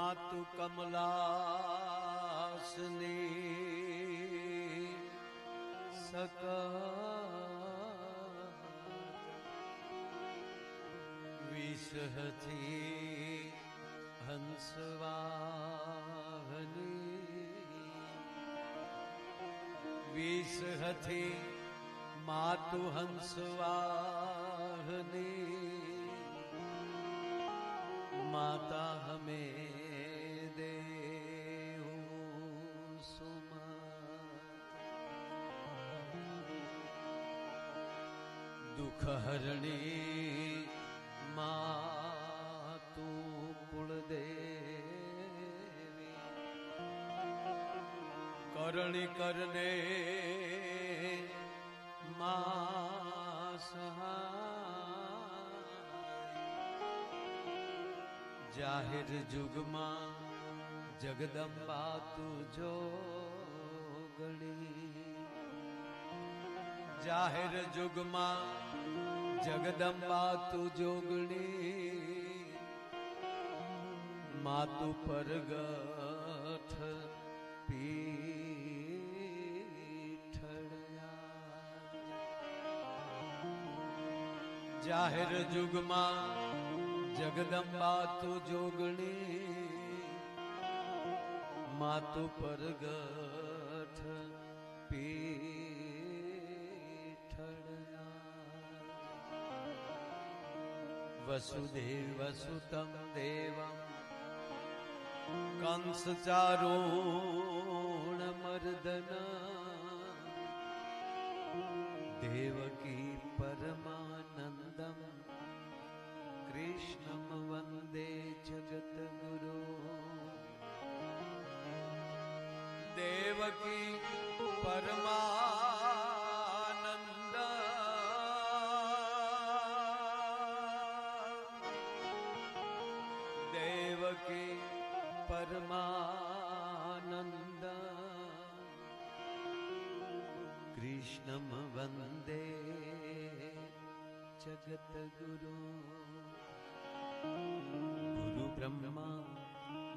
માતુ કમલાસની વિષહથી હંસવાહની વિષહથી માતુ હંસવાહની माता हमें देहु सुमत दुख हरणी मातु कुलदेवी करणी करने मां जाहिर जुगमा जगदम्बा તું જોગણી જાહેર જુગમાં જગદમ્બા તું જોગણી માતુ પરગઠ પીઠળ્યા જાહેર જુગમાં जगदम्बा तू जोगणी मातु परगठ पीठळ्या वसुदेव वसुतं देवं कंस चारूण मर्दन देवकी परमानंदम कृष्णं वंदे जगद्गुरु देवकी परमानंद देवकी परमानंद कृष्णं वंदे जगद्गुरु गुरु ब्रह्मा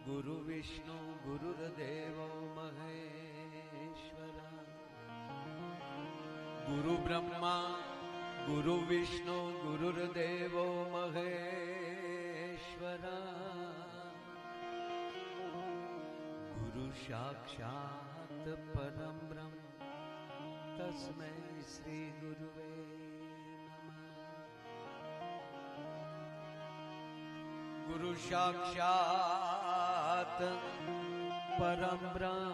गुरु विष्णु गुरुर्देवो महेश्वरा गुरु ब्रह्मा गुरु विष्णु गुरुर्देवो महेश्वरा गुरु साक्षात् परम ब्रह्म तस्मै श्री गुरुवे गुरु साक्षात परम ब्रह्म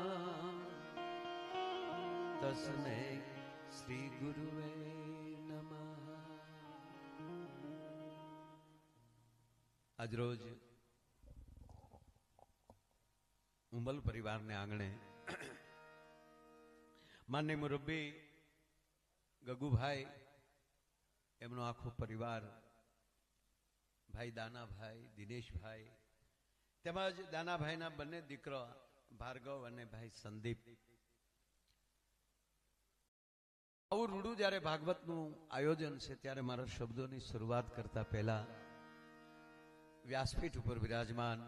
तस्मै श्री गुरुवे नमः। આજરોજ ઉંબલ પરિવારને આંગણે માનનીય મુરબ્બી ગગુભાઈ એમનો આખો પરિવાર ભાઈ દાનાભાઈ દિનેશભાઈ તેમજ દાનાભાઈના બંને દીકરા ભાર્ગવ અને ભાઈ સંદીપ આવું રૂડું જ્યારે ભાગવતનું આયોજન છે ત્યારે મારા શબ્દોની શરૂઆત કરતા પહેલા વ્યાસપીઠ ઉપર વિરાજમાન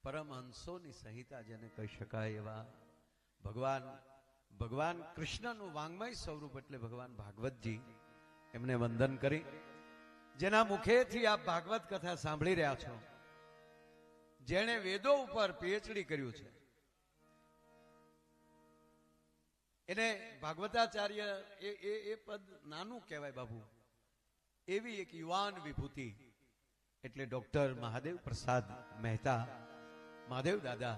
પરમહંસોની સંહિતા જેને કહી શકાય એવા ભગવાન કૃષ્ણનું વાંગમય સ્વરૂપ એટલે ભગવાન ભાગવતજી એમને વંદન કરી જેના મુખેથી આપ ભાગવત કથા સાંભળી રહ્યા છો જેણે વેદો ઉપર પીએચડી કર્યું છે એને ભાગવતાચાર્ય એ પદ નાનું કહેવાય બાબુ એવી એક યુવાન વિભૂતિ એટલે ડોક્ટર મહાદેવ પ્રસાદ મહેતા મહાદેવ દાદા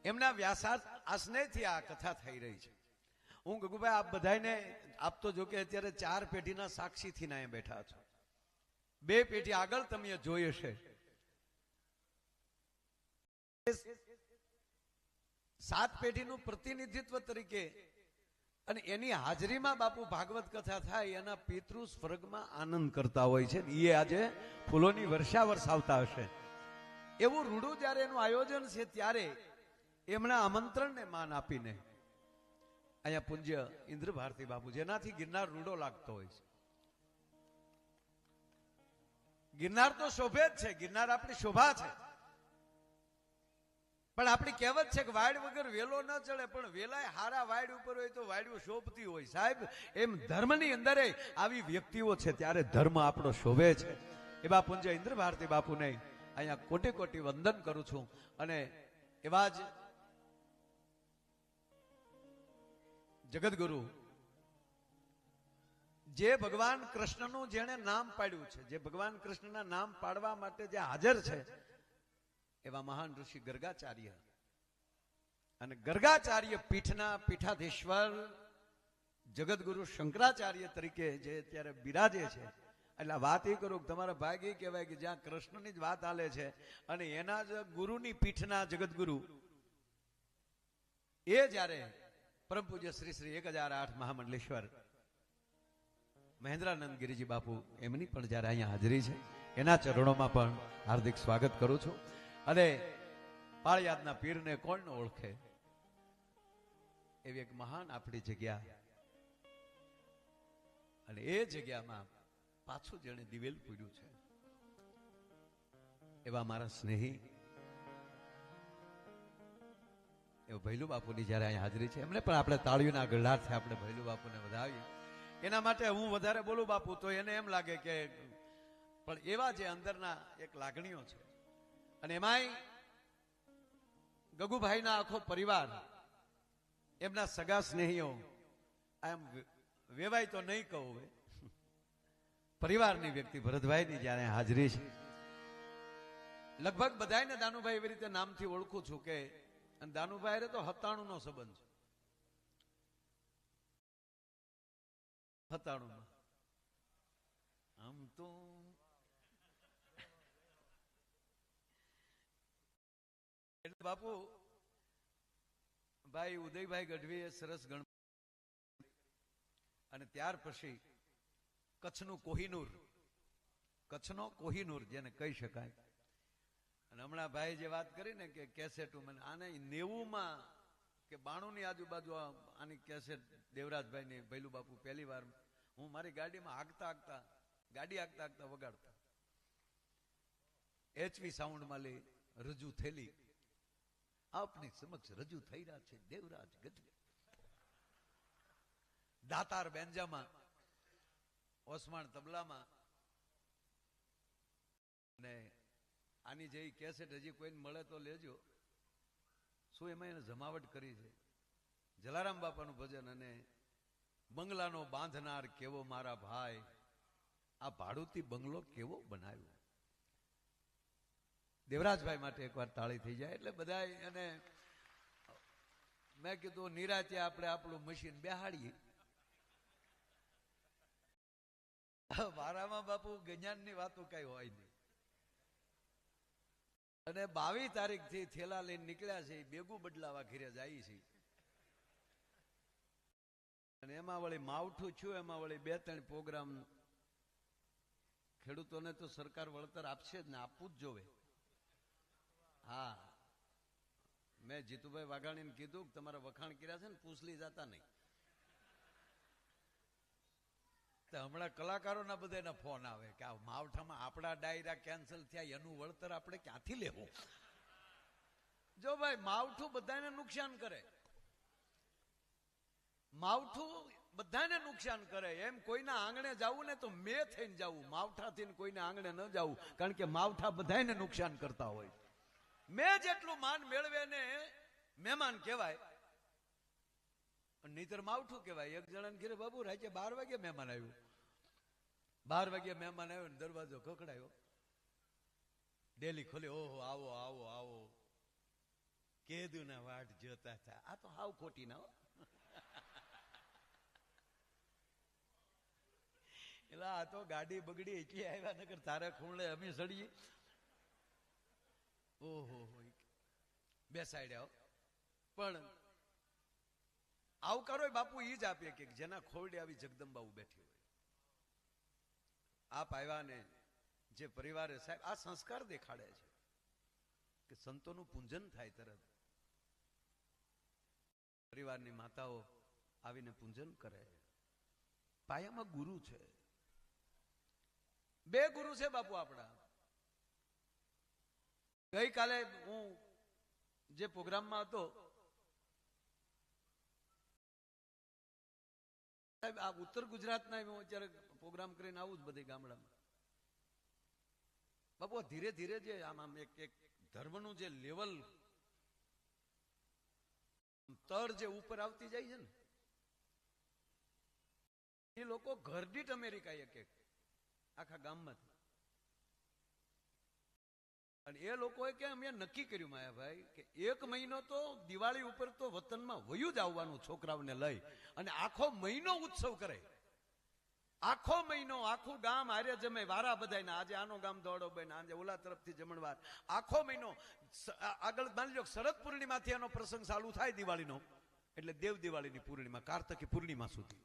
એમના વ્યાસાસનેથી આ કથા થઈ રહી છે। હું ગગુભાઈ આપ બધાને આપ તો જો કે અત્યારે 4 પેઢીના સાક્ષીથી ના બેઠા છો, 2 પેઢી આગળ તમે જોઈ હશે 7 પેઢીનું પ્રતિનિધિત્વ તરીકે અને એની હાજરીમાં બાપુ ભાગવત કથા થાય એના પિતૃ સ્વર્ગમાં આનંદ કરતા હોય છે। એ આજે ફૂલોની વર્ષા વરસાવતા હશે એવું રૂડું જ્યારે એનું આયોજન છે ત્યારે એમના આમંત્રણને માન આપીને અહીંયા પૂજ્ય ઇન્દ્ર ભારતી બાપુ જેનાથી ગિરનાર રૂડો લાગતો હોય છે। ગિરનાર તો શોભે જ છે, ગિરનાર આપણી શોભા છે, પણ આપણી કહેવત છે કે વાડ વગર વેલો ન ચડે, પણ વેલાય હારા વાડ ઉપર હોય તો વાડ્યું શોભતી હોય. સાહેબ, એમ ધર્મની અંદર આવી વ્યક્તિઓ છે ત્યારે ધર્મ આપણો શોભે છે. એવા પૂજ્ય ઇન્દ્ર ભારતી બાપુને અહીંયા કોટી કોટી વંદન કરું છું. અને એવા જ જગતગુરુ જે ભગવાન કૃષ્ણનું જેણે નામ પાડ્યું છે, જે ભગવાન કૃષ્ણના નામ પાડવા માટે જે હાજર છે, એવા મહાન ઋષિ ગર્ગાચાર્ય અને ગર્ગાચાર્ય પીઠના પીઠાધીશ્વર જગતગુરુ શંકરાચાર્ય તરીકે જે અત્યારે બિરાજે છે. એટલે વાત એ કરું કે તમારા ભાગ એ કહેવાય કે જ્યાં કૃષ્ણની જ વાત હાલે છે અને એના જ ગુરુની પીઠના જગતગુરુ એ જ્યારે પરમ પૂજ્ય શ્રી શ્રી 1008 મહામંડલેશ્વર મહેન્દ્રાનંદ ગિરિજી બાપુ એમની પણ જ્યારે અહીંયા હાજરી છે, એના ચરણોમાં પણ હાર્દિક સ્વાગત કરું છું. અને પાળિયાદના પીરને કોણ ન ઓળખે એવી એક મહાન આપણી જગ્યા, અને એ જગ્યામાં પાછું જેણે દિવેલ પૂર્યું છે એવા મારા સ્નેહી એવા ભૈલુ બાપુની જ્યારે અહીંયા હાજરી છે, એમને પણ આપણે તાળીઓના ગળાથી આપણે ભૈલુ બાપુને વધાવીએ. એના માટે હું વધારે બોલું બાપુ તો એને એમ લાગે કે, પણ એવા જે અંદરના એક લાગણીઓ છે. અને એમાંય ગગુભાઈના આખો પરિવાર, એમના સગા સ્નેહીઓ, એમ વેવાય તો નહીં કહું, હવે પરિવારની વ્યક્તિ ભરતભાઈની જ્યારે હાજરી છે, લગભગ બધાને દાનુભાઈ એવી રીતે નામથી ઓળખું છું કે, અને દાનુભાઈ તો 97 નો સંબંધ છે. 97 માં આમ તો એટલે બાપુ ભાઈ ઉદયભાઈ ગઢવીએ સરસ ગણ, અને ત્યાર પછી કચ્છનું કોહિનૂર, કચ્છનો કોહિનૂર જેને કહી શકાય. અને હમણાં ભાઈ જે વાત કરી ને કે કેસેટ, મને આને 90 માં કે 92 ની આજુબાજુ આની કેસેટ દેવરાજભાઈ ની ભૈલુ બાપુ પહેલી વાર હું મારી ગાડીમાં ગાડી આગતા વગાડતા, એચવી સાઉન્ડમાં લઈ રજૂ થયેલી, આપની સમક્ષ રજૂ થઈ રહ્યા છે દેવરાજ ગઢવી, દાતાર બેન્જામાં, ઓસમાણ તબલામાં. અને આની જે કેસેટ હજી કોઈને મળે તો લેજો. શું એમાં એને જમાવટ કરી છે, જલારામ બાપાનું ભજન અને બંગલાનો બાંધનાર કેવો મારા ભાઈ, આ ભાડુતી બંગલો કેવો બનાવ્યો. દેવરાજભાઈ માટે એકવાર તાળી થઈ જાય એટલે બધા. અને મેં કીધું નિરાતે આપણે આપણું મશીન બેહાડીએ. મારામાં બાપુ જ્ઞાનની વાતો કઈ હોય નહીં. અને 22 તારીખ થી થેલા લઈને નીકળ્યા છે, બેગું બદલાવા ઘરે જાય છે. અને એમાં વળી માવઠું છું, એમાં વળી 2-3 પ્રોગ્રામ. ખેડૂતોને તો સરકાર વળતર આપશે જ ને, આપવું જ જોવે. હા, મેં જીતુભાઈ વાઘાણીને કીધું કે તમારા વખાણ કર્યા છે ને, પૂછલી જતા નહીં. હમણાં કલાકારોના બધાના ફોન આવે કે આ માવઠામાં આપણા ડાયરા કેન્સલ થયા, એનું વળતર આપણે ક્યાંથી લેવું? જો ભાઈ, માવઠું બધાને નુકસાન કરે, માવઠું બધાને નુકસાન કરે. એમ કોઈના આંગણે જવું ને તો મેં થઈને જવું, માવઠાથી કોઈને આંગણે ન જવું, કારણ કે માવઠા બધાને નુકસાન કરતા હોય. મેં જેટલું માન મેળવે ને મહેમાન કહેવાય, નહીતર માવઠું કહેવાય. એક જણાને ઘરે બાબુ રાતે 12 વાગે મહેમાન આવ્યું, 12 વાગે મહેમાન આવ્યો ને દરવાજો ખખડાયો, ડેલી ખોલે, ઓહો આવો આવો આવો, કેદું ના વાટ જોતા હતા. આ તો હાવ ખોટી ના હો. એટલે આ તો ગાડી બગડી એટલી આવ્યા, નકર તારે ખૂણે અમે સડીએ. ઓહો બેસાડ્યા. પણ આવકારો બાપુ ઈ જ આપીએ કે જેના ખોરડે આવી જગદંબાઓ બેઠી હોય. આપ આવ્યા ને જે પરિવારે, સાહેબ આ સંસ્કાર દેખાડે છે કે સંતોનું પૂજન થાય તરત. પરિવારની માતાઓ આવીને પૂજન કરે. પાયામાં ગુરુ છે, 2 ગુરુ છે બાપુ આપણા. ગઈકાલે હું જે પ્રોગ્રામમાં હતો, સાહેબ આ ઉત્તર ગુજરાતના હું અત્યારે પ્રોગ્રામ કરીને આવું જ બધી ગામડામાં. બાપુ ધીરે ધીરે જે આમ એક ધર્મનું જે લેવલ તર જે ઉપર આવતી જાય છે ને, એ લોકો ઘર દીઠ અમેરિકા એક આખા ગામમાંથી. અને એ લોકોએ કે અમે નક્કી કર્યું માયાભાઈ કે 1 મહિનો તો દિવાળી ઉપર તો વતનમાં વયું જ આવવાનું છોકરાઓને લઈ, અને આખો મહિનો ઉત્સવ કરે. આખો મહિનો આખું ગામ હારે જમે, વારા બધાય. આજે આનો ગામ દોડો બને, આજે ઓલા તરફથી જમણવાર. આખો મહિનો આગળ માની લો શરદ પૂર્ણિમાથી એનો પ્રસંગ ચાલુ થાય દિવાળીનો, એટલે દેવ દિવાળીની પૂર્ણિમા, કાર્તકી પૂર્ણિમા સુધી.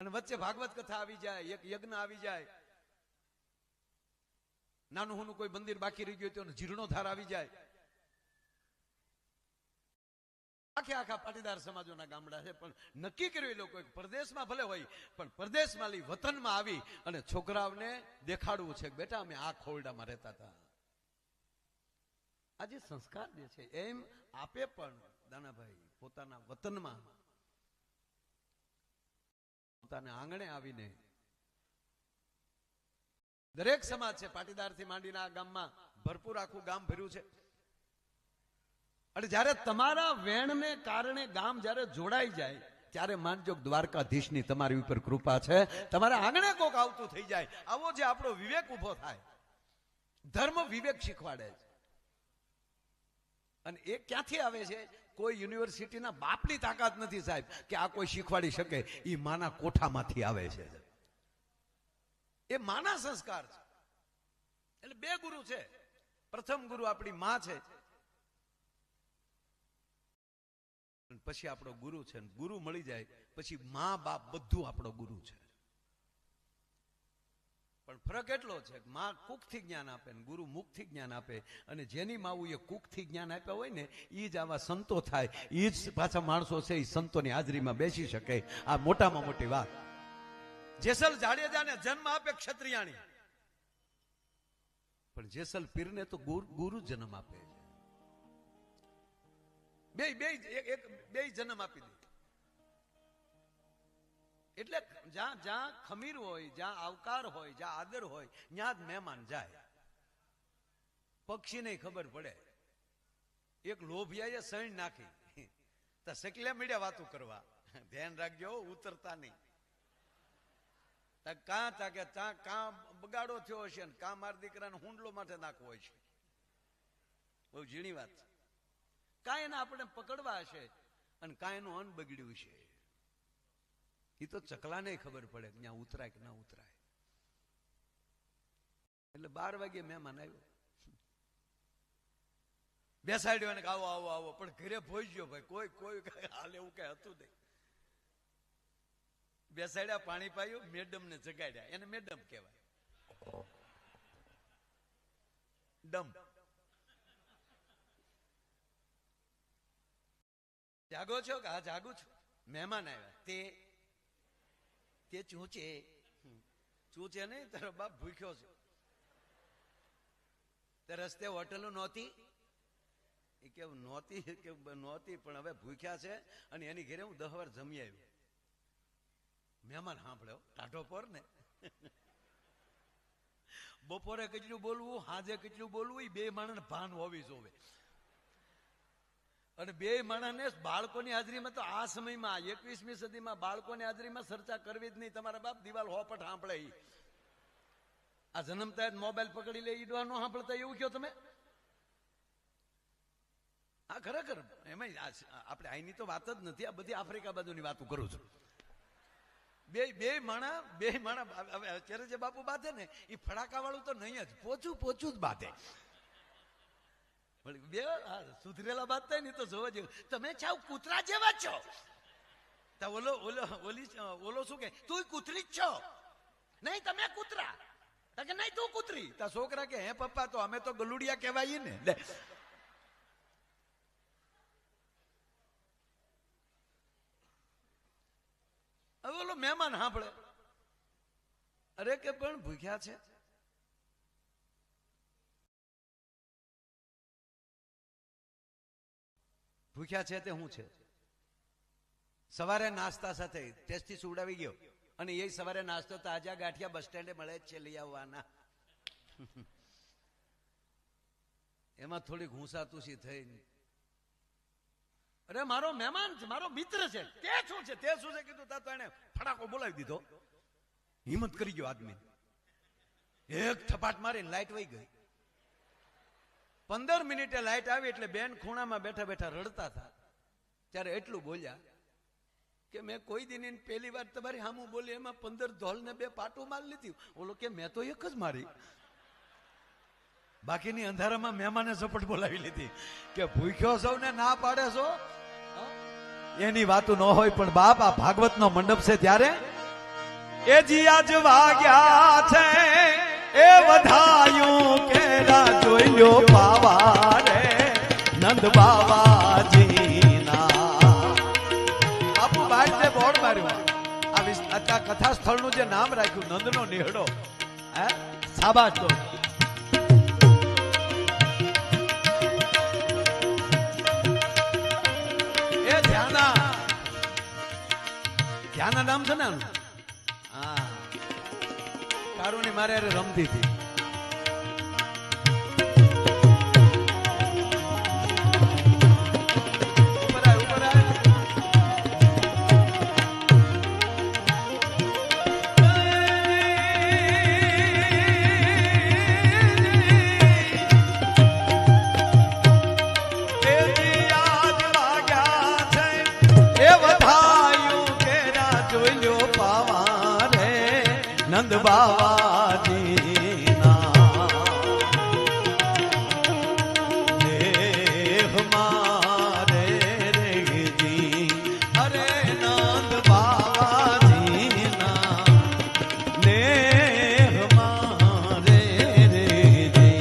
અને વચ્ચે ભાગવત કથા આવી જાય, એક યજ્ઞ આવી જાય, નાનું હોનું કોઈ મંદિર બાકી રહી ગયું તો જીર્ણોદ્ધાર આવી જાય. આખા પાટીદાર સમાજોના ગામડા છે, પણ નક્કી કર્યું એ લોકો પરદેશમાં ભલે હોય પણ પરદેશમાં લઈ વતનમાં આવી અને છોકરાઓને દેખાડવું છે કે બેટા અમે આ ખોરડામાં રહેતા હતા. આ જે સંસ્કાર જે છે એમ આપે પણ દાનાભાઈ પોતાના વતનમાં પોતાના આંગણે આવીને દરેક સમાજ છે, પાટીદારથી માંડીને આ ગામમાં ભરપૂર આખું ગામ ભર્યું છે. અને જયારે તમારા વેણને કારણે ગામ જયારે જોડાઈ જાય ત્યારે માનજો દ્વારકાધીશની તમારી ઉપર કૃપા છે. તમારા આંગણે કોક આવતું થઈ જાય, આવો જે આપણો વિવેક ઉભો થાય. ધર્મ વિવેક શીખવાડે છે. અને એ ક્યાંથી આવે છે? કોઈ યુનિવર્સિટીના બાપની તાકાત નથી સાહેબ કે આ કોઈ શીખવાડી શકે. એ માના કોઠામાંથી આવે છે. એ માના સંસ્કાર છે. એટલે 2 ગુરુ છે. પ્રથમ ગુરુ આપણી માં છે, પછી આપણો ગુરુ છે. ગુરુ મળી જાય પછી મા બાપ બધું આપણો ગુરુ છે. પણ ફરક એટલો છે કે માં કુખથી જ્ઞાન આપે ને ગુરુ મુખથી જ્ઞાન આપે. અને જેની માવું એ કુખથી જ્ઞાન આપ્યા હોય ને એ જ આવા સંતો થાય. એ જ પાછા માણસો છે એ સંતોની હાજરીમાં બેસી શકે. આ મોટામાં મોટી વાત. જેસલ જાડેજાને જન્મ આપે ક્ષત્રિયાણી, પણ જેસલ પીરને તો ગુરુ જન્મ આપે છે. બે જન્મ આપી દે. એટલે જ્યાં ખમીર હોય, જ્યાં આવકાર હોય, જ્યાં આદર હોય, ત્યાં જ મહેમાન જાય. પક્ષીને ખબર પડે. એક લોભિયાએ સૈણ નાખી તો સકલે મીડિયા વાતું કરવા, ધ્યાન રાખજો ઉતરતા નહીં. કાં બગાડો થયો હશે ને કાં મારા દીકરાને હુંડલો માટે નાખવો હોય છે. બહુ ઝીણી વાત છે. કાંઈ એને આપણે પકડવા હશે અને કાંઈ એનું અન્ન બગડ્યું છે. એ તો ચકલાને ખબર પડે કે ત્યાં ઉતરાય કે ના ઉતરાય. એટલે 12 વાગે મહેમાન આવ્યો, બેસાડ્યો ને આવો આવો આવો, પણ ઘરે ભોજ્યો ભાઈ. કોઈ હાલ એવું કઈ હતું નહીં. બેસાડ્યા, પાણી પાયું, મેડમ ને જગાડ્યા. એને મેડમ કહેવાય. ડમ. જાગો છો કે? હા જાગું છું. મહેમાન આવ્યા. તે ચૂંચે નહીં, તારો બાપ ભૂખ્યો છે. તે રસ્તે હોટલ નહોતી એ કે નહોતી પણ હવે ભૂખ્યા છે અને એની ઘરે હું 10 વાર જમી આવ્યો. મહેમાન સાંભળ્યો ટાઢો પર ને. બપોરે કેટલું બોલવું, સાંજે કેટલું બોલવું, એ 2 માણસને ભાન હોવી જોવે. અને 2 માણસને બાળકોની હાજરીમાં તો આ સમયમાં 21મી સદીમાં બાળકોની હાજરીમાં ચર્ચા કરવી જ નહીં. તમારા બાપ દિવાલ હોપટ સાંભળે. આ જન્મતા મોબાઈલ પકડી લે ઈડવા નો સાંભળતા એવું કયો તમે? આ ખરેખર એમાં આપણે અહીંની તો વાત જ નથી, આ બધી આફ્રિકા બાજુની વાતો કરું છું. બે માણા અત્યારે જે બાપુ બાંધે ને એ ફડાકા વાળું તો નહીં જ, પોચું જ બાંધે. બે સુધરેલા બાંધતા ને તો જોવા જેવું. તમે ચાવ કૂતરા જેવા છો. ઓલો શું કે તું કૂતરી જ છો? નહીં તમે કૂતરા. કે નહીં તું કૂતરી. તા છોકરા કે હે પપ્પા તો અમે તો ગલુડિયા કહેવાય ને. હવે ઓલો મહેમાન સાંભળે, અરે કે પણ ભૂખ્યા છે. ભૂખ્યા છે તે શું છે? સવારે નાસ્તા સાથે ટેસ્ટી સુવડાવી ગયો અને એ સવારે નાસ્તો તાજા ગાંઠિયા બસ સ્ટેન્ડે મળે જ છે, લઈ આવવાના. એમાં થોડી ઘૂંસાતુસી થઈ. અરે મારો મહેમાન છે, મારો મિત્ર છે, તે શું છે કીધું તા તો એને ફટાકો બોલાવી દીધો. હિંમત કરી ગયો આદમી, એક થપાટ મારીને લાઈટ વહી ગઈ. 15 મિનિટે લાઈટ આવી એટલે બેન ખૂણામાં બેઠા બેઠા રડતા હતા. ત્યારે એટલું બોલ્યા કે મેં કોઈ દિન પહેલી વાર તમારી હામું બોલી, એમાં 15 ધોલ ને 2 પાટું મારી લીધી. ઓલો કે મેં તો એક જ મારી, બાકીની અંધારામાં મહેમાને ઝપટ બોલાવી લીધી. કે ભૂખ્યો સૌને ના પાડે છો, એની વાતું ન હોય. પણ બાપ આ ભાગવત નો મંડપ છે ત્યારે એ જી આજ વાગ્યા છે એ વધાયું કેરા જોઈ લ્યો પાવા રે નંદ બાવાજી ના. બાપુ બાટલે બોર્ડ માર્યું. આ કથા સ્થળનું જે નામ રાખ્યું નંદનો નેહડો. હે શાબાશ તો. એ ધ્યાના નામ છે ને. હા, કારુની મારે રમતી હતી. નંદ બાવાજી ના દેહ મારે રેજી. અરે નંદ બાવાજી ના દેહ મારે રેજી.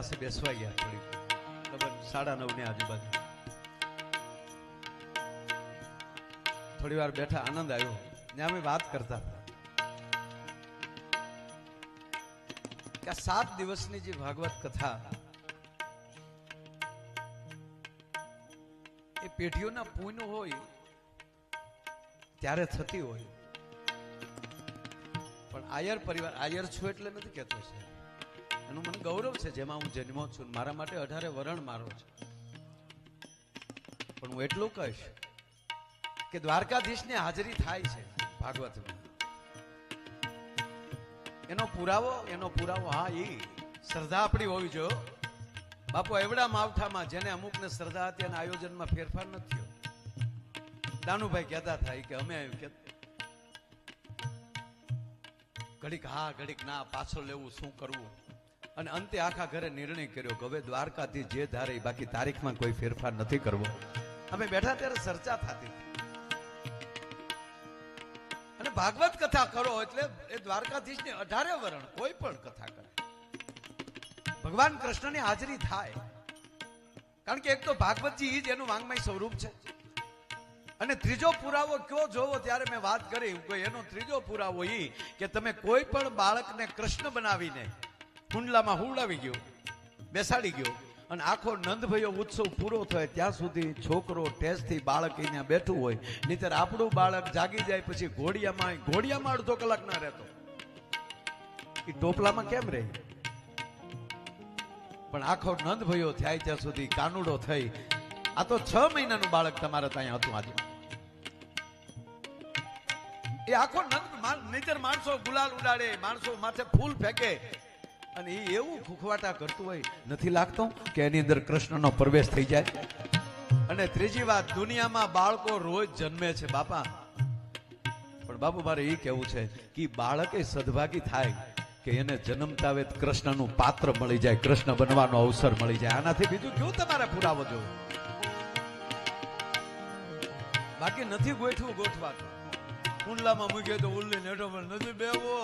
પાસે બેસવા ગયા થોડી લગભગ 9:30 ની આજુબાજુ. થોડી વાર બેઠા, આનંદ આવ્યો. ત્યાં અમે વાત કરતા હતા કે આ 7 દિવસની જે ભાગવત કથા એ પેઢીઓના પુણ્ય હોય ત્યારે થતી હોય, પણ આયર પરિવાર, આયર છું એટલે નથી કહેતો છે, એનું મને ગૌરવ છે જેમાં હું જન્મો છું. મારા માટે 18 વરણ મારો છે. પણ હું એટલું કહીશ કે દ્વારકાધીશની હાજરી થાય છે ભાગવતમાં. એનો પુરાવો હા, એ શ્રદ્ધા આપણી હોવી જોઈએ. બાપુ એવડા માવઠામાં જેને અમુકને શ્રદ્ધા હતી અને આયોજનમાં ફેરફાર નથી થયો. દાનુભાઈ કહેતા થાય કે અમે ઘડીક હા ઘડીક ના, પાછળ લેવું શું કરવું, અને અંતે આખા ઘરે નિર્ણય કર્યો કે હવે દ્વારકાથી જે ધારે, બાકી તારીખમાં કોઈ ફેરફાર નથી કરવો. અમે બેઠા ત્યારે ચર્ચા થતી અને ભાગવત કથા કરો એટલે એ દ્વારકાધીશની 18 વરણ કોઈ પણ કથા કરે ભગવાન કૃષ્ણની હાજરી થાય. કારણ કે એક તો ભાગવતજી જ એનું વાંગમય સ્વરૂપ છે. અને ત્રીજો પુરાવો કયો જોવો, ત્યારે મેં વાત કરી એનો ત્રીજો પુરાવો એ કે તમે કોઈ પણ બાળકને કૃષ્ણ બનાવીને કુંડલામાં હુવડાવી ગયો, બેસાડી ગયો, અને આખો નંદભયો ઉત્સવ પૂરો થાય ત્યાં સુધી છોકરો ટેસ્ટથી બાળક અહીંયા બેઠું હોય. નહીંતર આપણું બાળક જાગી જાય પછી ઘોડિયામાં અડધો કલાક ના રહેતો, એ ટોપલામાં કેમ રહે? પણ આખો નંદભયો થાય ત્યાં સુધી કાનુડો થઈ. આ તો 6 મહિનાનું બાળક તમારે ત્યાં હતું આજે. એ આખો નંદ, નહીંતર માણસો ગુલાલ ઉડાડે, માણસો માથે ફૂલ ફેંકે, અને એ એવું ખુખવાટા કરતું હોય, નથી લાગતો કે એની અંદર કૃષ્ણનો પ્રવેશ થઈ જાય? અને ત્રીજી વાત, દુનિયામાં બાળકો રોજ જન્મે છે બાપા, પણ બાપુ મારે એ કેવું છે કે બાળક એ સદભાગી થાય કે એને જન્મતા વેત કૃષ્ણનું પાત્ર મળી જાય, કૃષ્ણ બનવાનો અવસર મળી જાય. આનાથી બીજું કેવું તમારે પુરાવો જોવો? બાકી નથી ગોઠવાનું. કુંડલામાં મૂક્યો તો ઉલ્લી નેઠો પણ નથી બેવો.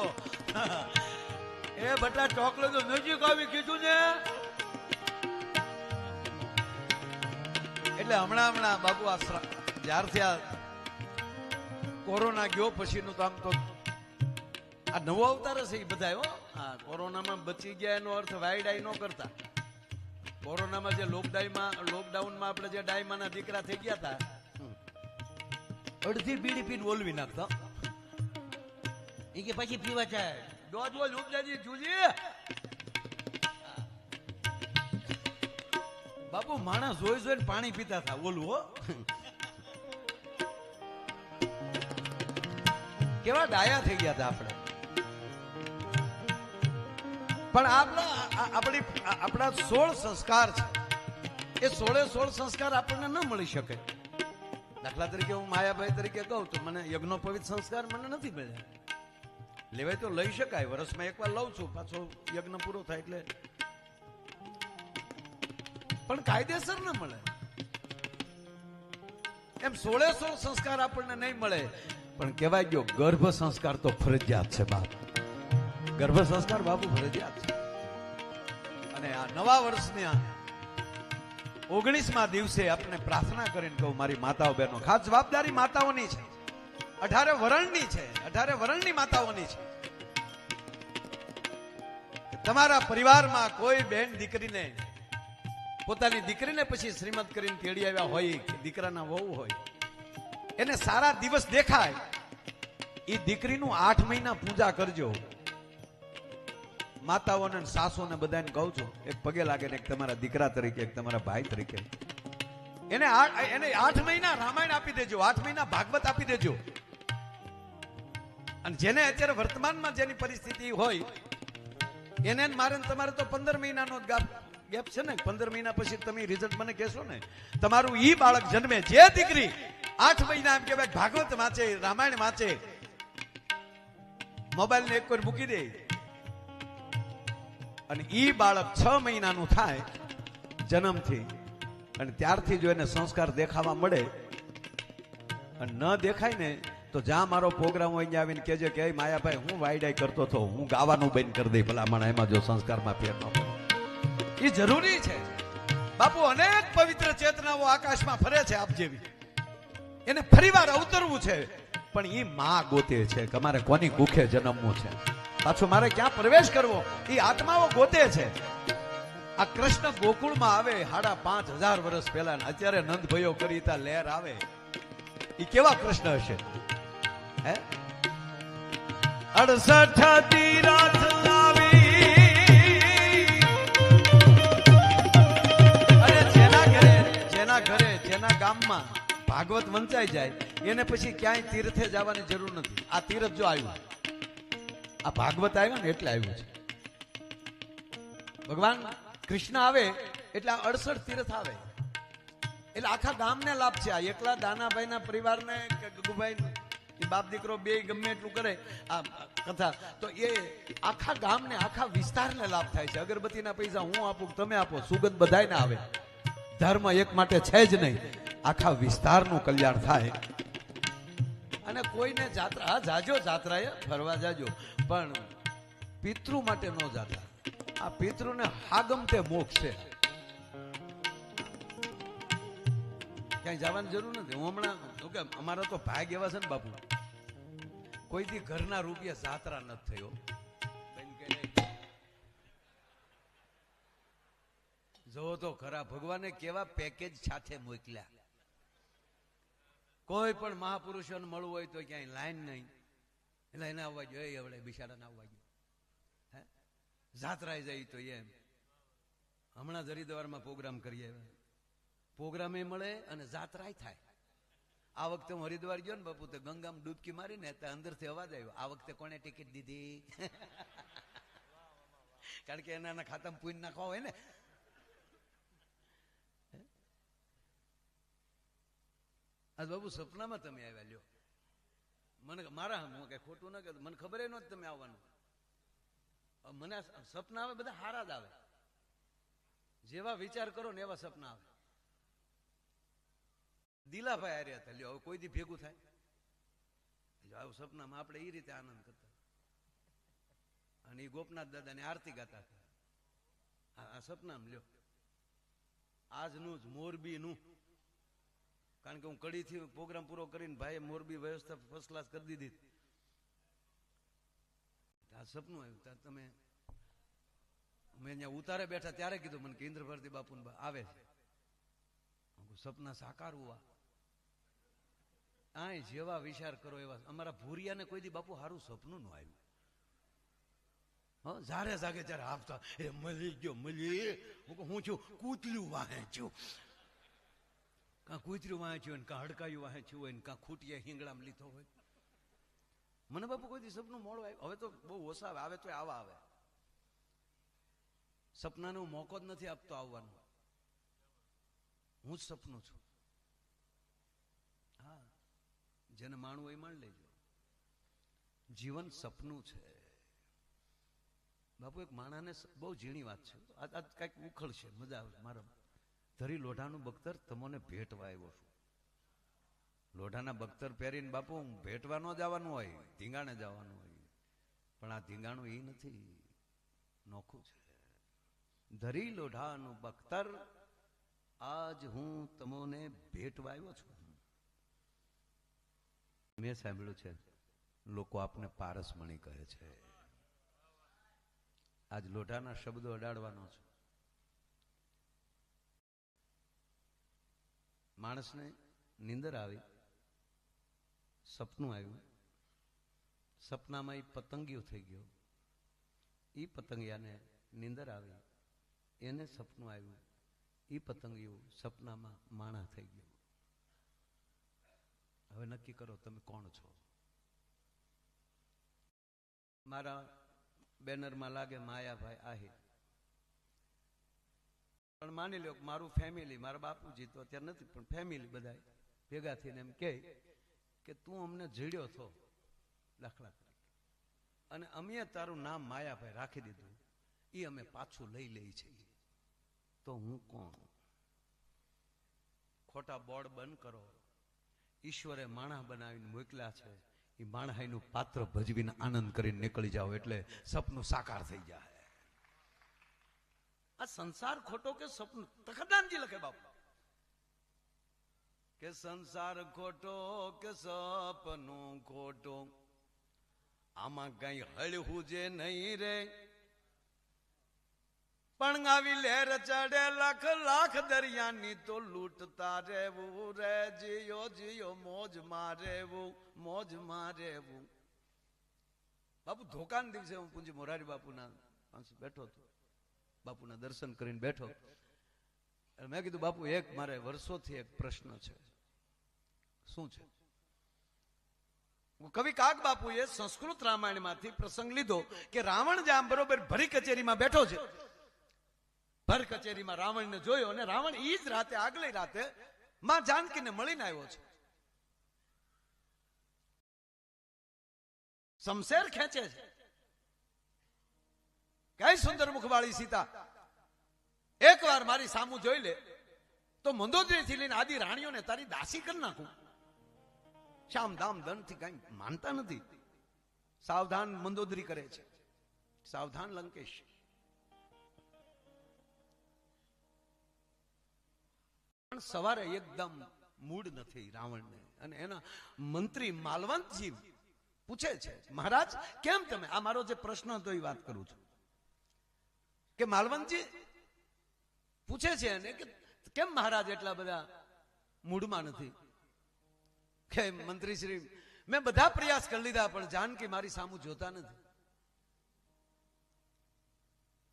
એ બટા ચોકલેટ તો નજીક આવી કીધું ને. એટલે હમણાં બાપુ જ્યારથી આ કોરોના ગયો પછીનું તો આમ તો આ નવો અવતાર છે એ બધા. હા, કોરોનામાં બચી ગયા એનો અર્થ વાયડાઈ ન કરતા. કોરોનામાં જે લોકડાઉનમાં આપણે જે ડાયમાના દીકરા થઈ ગયા હતા, અડધી બીડી પીને ઓલવી નાખતા. એ કે પછી પીવા જાય ડોજ ઉપજાજી જુજી. બાપુ માણસ જોઈને પાણી પીતા હતા ઓલું. હો, કેવા ડાયા થઈ ગયા હતા આપણે. પણ આપણા 16 સંસ્કાર છે, એ 16 સંસ્કાર આપણને ન મળી શકે. દાખલા તરીકે હું માયાભાઈ તરીકે કહું તો મને યજ્ઞોપવિત સંસ્કાર મને નથી મળ્યા. લેવાય તો લઈ શકાય, વર્ષમાં એકવાર લઉં છું, પાછો યજ્ઞ પૂરો થાય એટલે, પણ કાયદેસર ન મળે. એમ 16 સંસ્કાર આપણને નહીં મળે. પણ કહેવાય ગયો ગર્ભ સંસ્કાર તો ફરજિયાત છે બાપ. ગર્ભ સંસ્કાર બાપુ ફરજિયાત છે. અને આ નવા વર્ષની 19મા દિવસે આપણે પ્રાર્થના કરીને કહું, મારી માતાઓ બહેનો, ખાસ જવાબદારી માતાઓની છે, 18 વરણની છે, 18 વરણની માતાઓની છે. તમારા પરિવારમાં કોઈ બેન દીકરીને, પોતાની દીકરીને પછી શ્રીમંત કરીને તેડી આવ્યા હોય કે દીકરાના વહુ હોય, એને સારા દિવસ દેખાય, એ દીકરીનું 8 મહિના પૂજા કરજો. માતાઓને સાસુને બધાને કહું છું, એક પગે લાગે ને, એક તમારા દીકરા તરીકે, એક તમારા ભાઈ તરીકે એને 8 મહિના રામાયણ આપી દેજો, 8 મહિના ભાગવત આપી દેજો. અને જેને અત્યારે વર્તમાનમાં જેની પરિસ્થિતિ હોય એને મારે તમારે તો 15 મહિનાનો ગેપ છે ને. 15 મહિના પછી તમે રિઝલ્ટ મને કહેશો ને. તમારું ઈ બાળક જન્મે, જે દીકરી 8 મહિના એમ કહેવાય ભાગવત વાંચે, રામાયણ વાંચે, મોબાઈલ ને એક કોઈ મૂકી દે, અને ઈ બાળક 6 મહિનાનું થાય જન્મથી, અને ત્યારથી જો એને સંસ્કાર દેખાવા મળે, અને ન દેખાય ને તો જ્યાં મારો પ્રોગ્રામ હોય ત્યાં આવીને કહેજે કે માયાભાઈ હું વાયડાઈ કરતો હતો, હું ગાવાનું બંધ કરી દઈ ભલામણ, એમાં જો સંસ્કારમાં ફેર ન પડે. એ જરૂરી છે. બાપુ અનેક પવિત્ર ચેતનાઓ આકાશમાં ફરે છે આપ જેવી, એને ફરીવાર અવતરવું છે, પણ એ માં ગોતે છે કે અમારે કોની કુખે જન્મવું છે, પાછો મારે ક્યાં પ્રવેશ કરવો, એ આત્માઓ ગોતે છે. આ કૃષ્ણ ગોકુળમાં આવે 5,500 વર્ષ પહેલા, અત્યારે નંદ ભયો કરી તા લહેર આવે, એ કેવા કૃષ્ણ હશે? હે 68 તીરથ લાવી, અને જેના ઘરે જેના ગામમાં ભાગવત વંચાઈ જાય એને પછી ક્યાંય તીર્થે જવાની જરૂર નથી. આ તીર્થ જો આવ્યું, આ ભાગવત આવ્યા ને એટલે આવ્યું છે. ભગવાન કૃષ્ણ આવે એટલે 68 તીર્થ આવે, એટલે આખા ગામને લાભ છે. આ એકલા દાનાભાઈના પરિવારને કે ગગુભાઈ બાપ દીકરો બે ગમે એટલું કરે આ કથા, તો એ આખા ગામને આખા વિસ્તારને લાભ થાય છે. અગરબત્તીના પૈસા હું આપું, તમે આપો, સુગંધ બધાયને આવે. ધર્મ એક માટે છે જ નહીં, આખા વિસ્તારનું કલ્યાણ થાય. અને કોઈને જાત્રા જાજો, જાત્રાએ ફરવા જાજો, પણ પિતૃ માટે ન જાતા. આ પિતૃને હાગમતે મોક્ષ છે, ક્યાંય જવાની જરૂર નથી. હું હમણાં અમારા તો ભાગ એવા છે ને બાપુ, કોઈ દી ઘરના રૂપિયા જાત્રા નથી થયો. જો તો ખરા ભગવાને કેવા પેકેજ સાથે મોકલ્યા. કોઈ પણ મહાપુરુષોને મળવું હોય તો ક્યાંય લાઈન નહીં, એટલે એને આવવા જોઈએ, એવડે બિચારાને આવવા જોઈએ. હે જાત્રાએ જાય તો એમ. હમણાં જ હરિદ્વારમાં પ્રોગ્રામ કરીએ, પ્રોગ્રામે મળે અને જાત્રાય થાય. આ વખતે હું હરિદ્વાર ગયો ને બાપુ, તો ગંગામાં ડૂબકી મારીને ત્યાં અંદરથી અવાજ આવ્યો, આ વખતે કોને ટિકિટ દીધી? કારણ કે એના ખાતામાં પૂન નાખવા હોય ને. આજ બાબુ સપનામાં તમે આવ્યા, લ્યો મને મારા હું કઈ ખોટું ના કહેતો, મને ખબર નહોતી તમે આવવાનું. મને સપના આવે બધા હારા જ આવે, જેવા વિચાર કરો ને એવા સપના આવે. દિલાભાઈ હાર્યા હતા, લ્યો હવે કોઈ દી ભેગું થાય? આવું સપનામાં આપણે એ રીતે આનંદ કરતા, અને એ ગોપનાથ દાદાની આરતી ગાતા હતા. આ સપનામાં લ્યો આજનું જ મોરબીનું, કારણ કે હું કડીથી પ્રોગ્રામ પૂરો કરીને ભાઈ મોરબી વ્યવસ્થા ફર્સ્ટ ક્લાસ કરી દીધી. આ સપનું આવ્યું ત્યારે તમે મેં અહીંયા ઉતારે બેઠા ત્યારે કીધું મને કે ઇન્દ્ર ભારતી બાપુ આવે છે. સપના સાકાર હુઆ. આ જેવા વિચાર કરો એવા. અમારા ભૂરિયાને કોઈ દી બાપુ સારું સપનું ન આવ્યું. જારે જાગે ત્યારે આપતા એ મળી ગયો, મળી. હું છું કૂતલ્યું વાંચ્યું, કાં કૂતર્યું વાંચ્યું હોય, કાં હડકાયું વાંચ્યું હોય, કાં ખૂટિયા હિંગડામાં લીધો હોય. મને બાપુ કોઈ દી સપનું મોડું આવ્યું. હવે તો બહુ ઓછા આવે તો આવા આવે. સપનાનો મોકો જ નથી આપતો આવવાનો. હું જ સપનું છું. હા, જેને માણવું હોય માણ લેજો. જીવન સપનું છે બાપુ. એક માણાને બહુ ઝીણી વાત છે, આજ કઈક ઉખળ છે, મજા આવે. મારા ધરી લોઢાનું બખ્તર તમને ભેટવા આવ્યો છું. લોઢાના બખ્તર પહેરીને બાપુ ભેટવા ન જવાનું હોય, ધીંગાણે જવાનું હોય. પણ આ ધીંગાણું એ નથી, નોખું છે. ધરી લોઢાનું બખ્તર આજ હું તમને ભેટવા આવ્યો છું. મેં સાંભળ્યું છે લોકો આપને પારસમણી કહે છે. આજ લોઢાના શબ્દો અડાડવાનો છે. માણસને નીંદર આવી, સપનું આવ્યું, સપનામાં એ પતંગિયો થઈ ગયો. એ પતંગિયાને નીંદર આવી, એને સપનું આવ્યું, એ પતંગિયું સપનામાં માણા થઈ ગયો. હવે નક્કી કરો તમે કોણ છો. મારા બેનરમાં લાગે માયાભાઈ આહિર, પણ માની લો મારું ફેમિલી, મારા બાપુજી તો અત્યારે નથી, પણ ફેમિલી બધા ભેગા થઈને એમ કે તું અમને જડ્યો છો દાખલા તરીકે, અને અમે તારું નામ માયાભાઈ રાખી દીધું, એ અમે પાછું લઈ લઈ છીએ, તો હું કોણ? ખોટા બોર્ડ બંધ કરો. ઈશ્વરે માણસ બનાવીને મોકલ્યા છે, એ માણસાઈનું પાત્ર ભજવીને આનંદ કરીને નીકળી જાઓ એટલે સપનું સાકાર થઈ જાય. આ સંસાર ખોટો કે સપનું? તખતદાનજી લખે બાપુ કે સંસાર ખોટો કે સપનું ખોટો, આમાં કઈ હળવું જે નહીં રે. પણ આવી લહેર ચડે લાખ લાખ દરિયાની તો લૂંટતા રહેવું રે. જીયો જીયો મોજમાં રહેવું, મોજમાં રહેવું. બાપુ ધોકાના દિવસે હું પૂંજી મોરારી બાપુના પાસે બેઠો હતો, બાપુના દર્શન કરીને બેઠો. મેં કીધું બાપુ એક મારે વર્ષોથી એક પ્રશ્ન છે. શું છે? કવિ કાગ બાપુએ સંસ્કૃત રામાયણ માંથી પ્રસંગ લીધો કે રાવણ જામ બરોબર ભરી કચેરીમાં બેઠો છે. ભર કચેરીમાં રાવણને જોયો અને રાવણ ઈ જ રાતે આગલી રાતે માં જાનકીને મળીને આવ્યો છે. શમશેર ખેંચે છે. કઈ સુંદર મુખવાળી સીતા, એકવાર મારી સામું જોઈ લે તો મંદોદરી થી લઈને આદિ રાણીઓને તારી દાસી કરી નાખું. શામ દામ દંડ થી કઈ માનતા નથી. સાવધાન મંદોદરી કરે છે, સાવધાન લંકેશ. પણ સવારે એકદમ મૂડ નથી રાવણને, અને એના મંત્રી માલવંતજી પૂછે છે મહારાજ કેમ તમે, આ મારો જે પ્રશ્ન હતો એ વાત કરું છું, કે માલવંતજી પૂછે છે એને કે કેમ મહારાજ એટલા બધા મૂડમાં નથી? કે મંત્રી શ્રી મેં બધા પ્રયાસ કરી લીધા પણ જાનકી મારી સામુ જોતા નથી.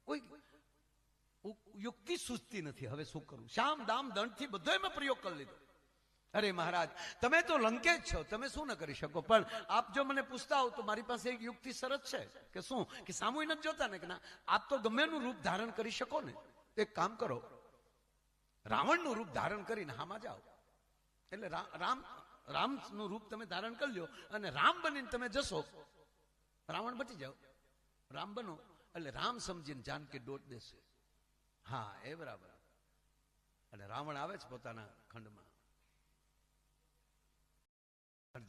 કોઈ યુક્તિ સૂચતી નથી. હવે શું કરું? શામ દામ દંડ થી બધો મેં પ્રયોગ કરી લીધો. અરે મહારાજ તમે તો લંકેશ છો, તમે શું ન કરી શકો, પણ આપ જો મને પૂછતા હો તો મારી પાસે એક યુક્તિ સરસ છે. કે શું? કે સામુ નથી જોતા ને? કે ના, આપ તો ગમેનું રૂપ ધારણ કરી શકો ને. એક કામ કરો, રાવણનું રૂપ ધારણ કરીને હામાં જાઓ. એટલે રામનું રૂપ તમે ધારણ કરી લો અને રામ બનીને તમે જશો, રાવણ બચી જાઓ. રામ બનો એટલે રામ સમજીને જાનકી દોટ દેશે. હા એ બરાબર. અને રાવણ આવે છે પોતાના ખંડમાં.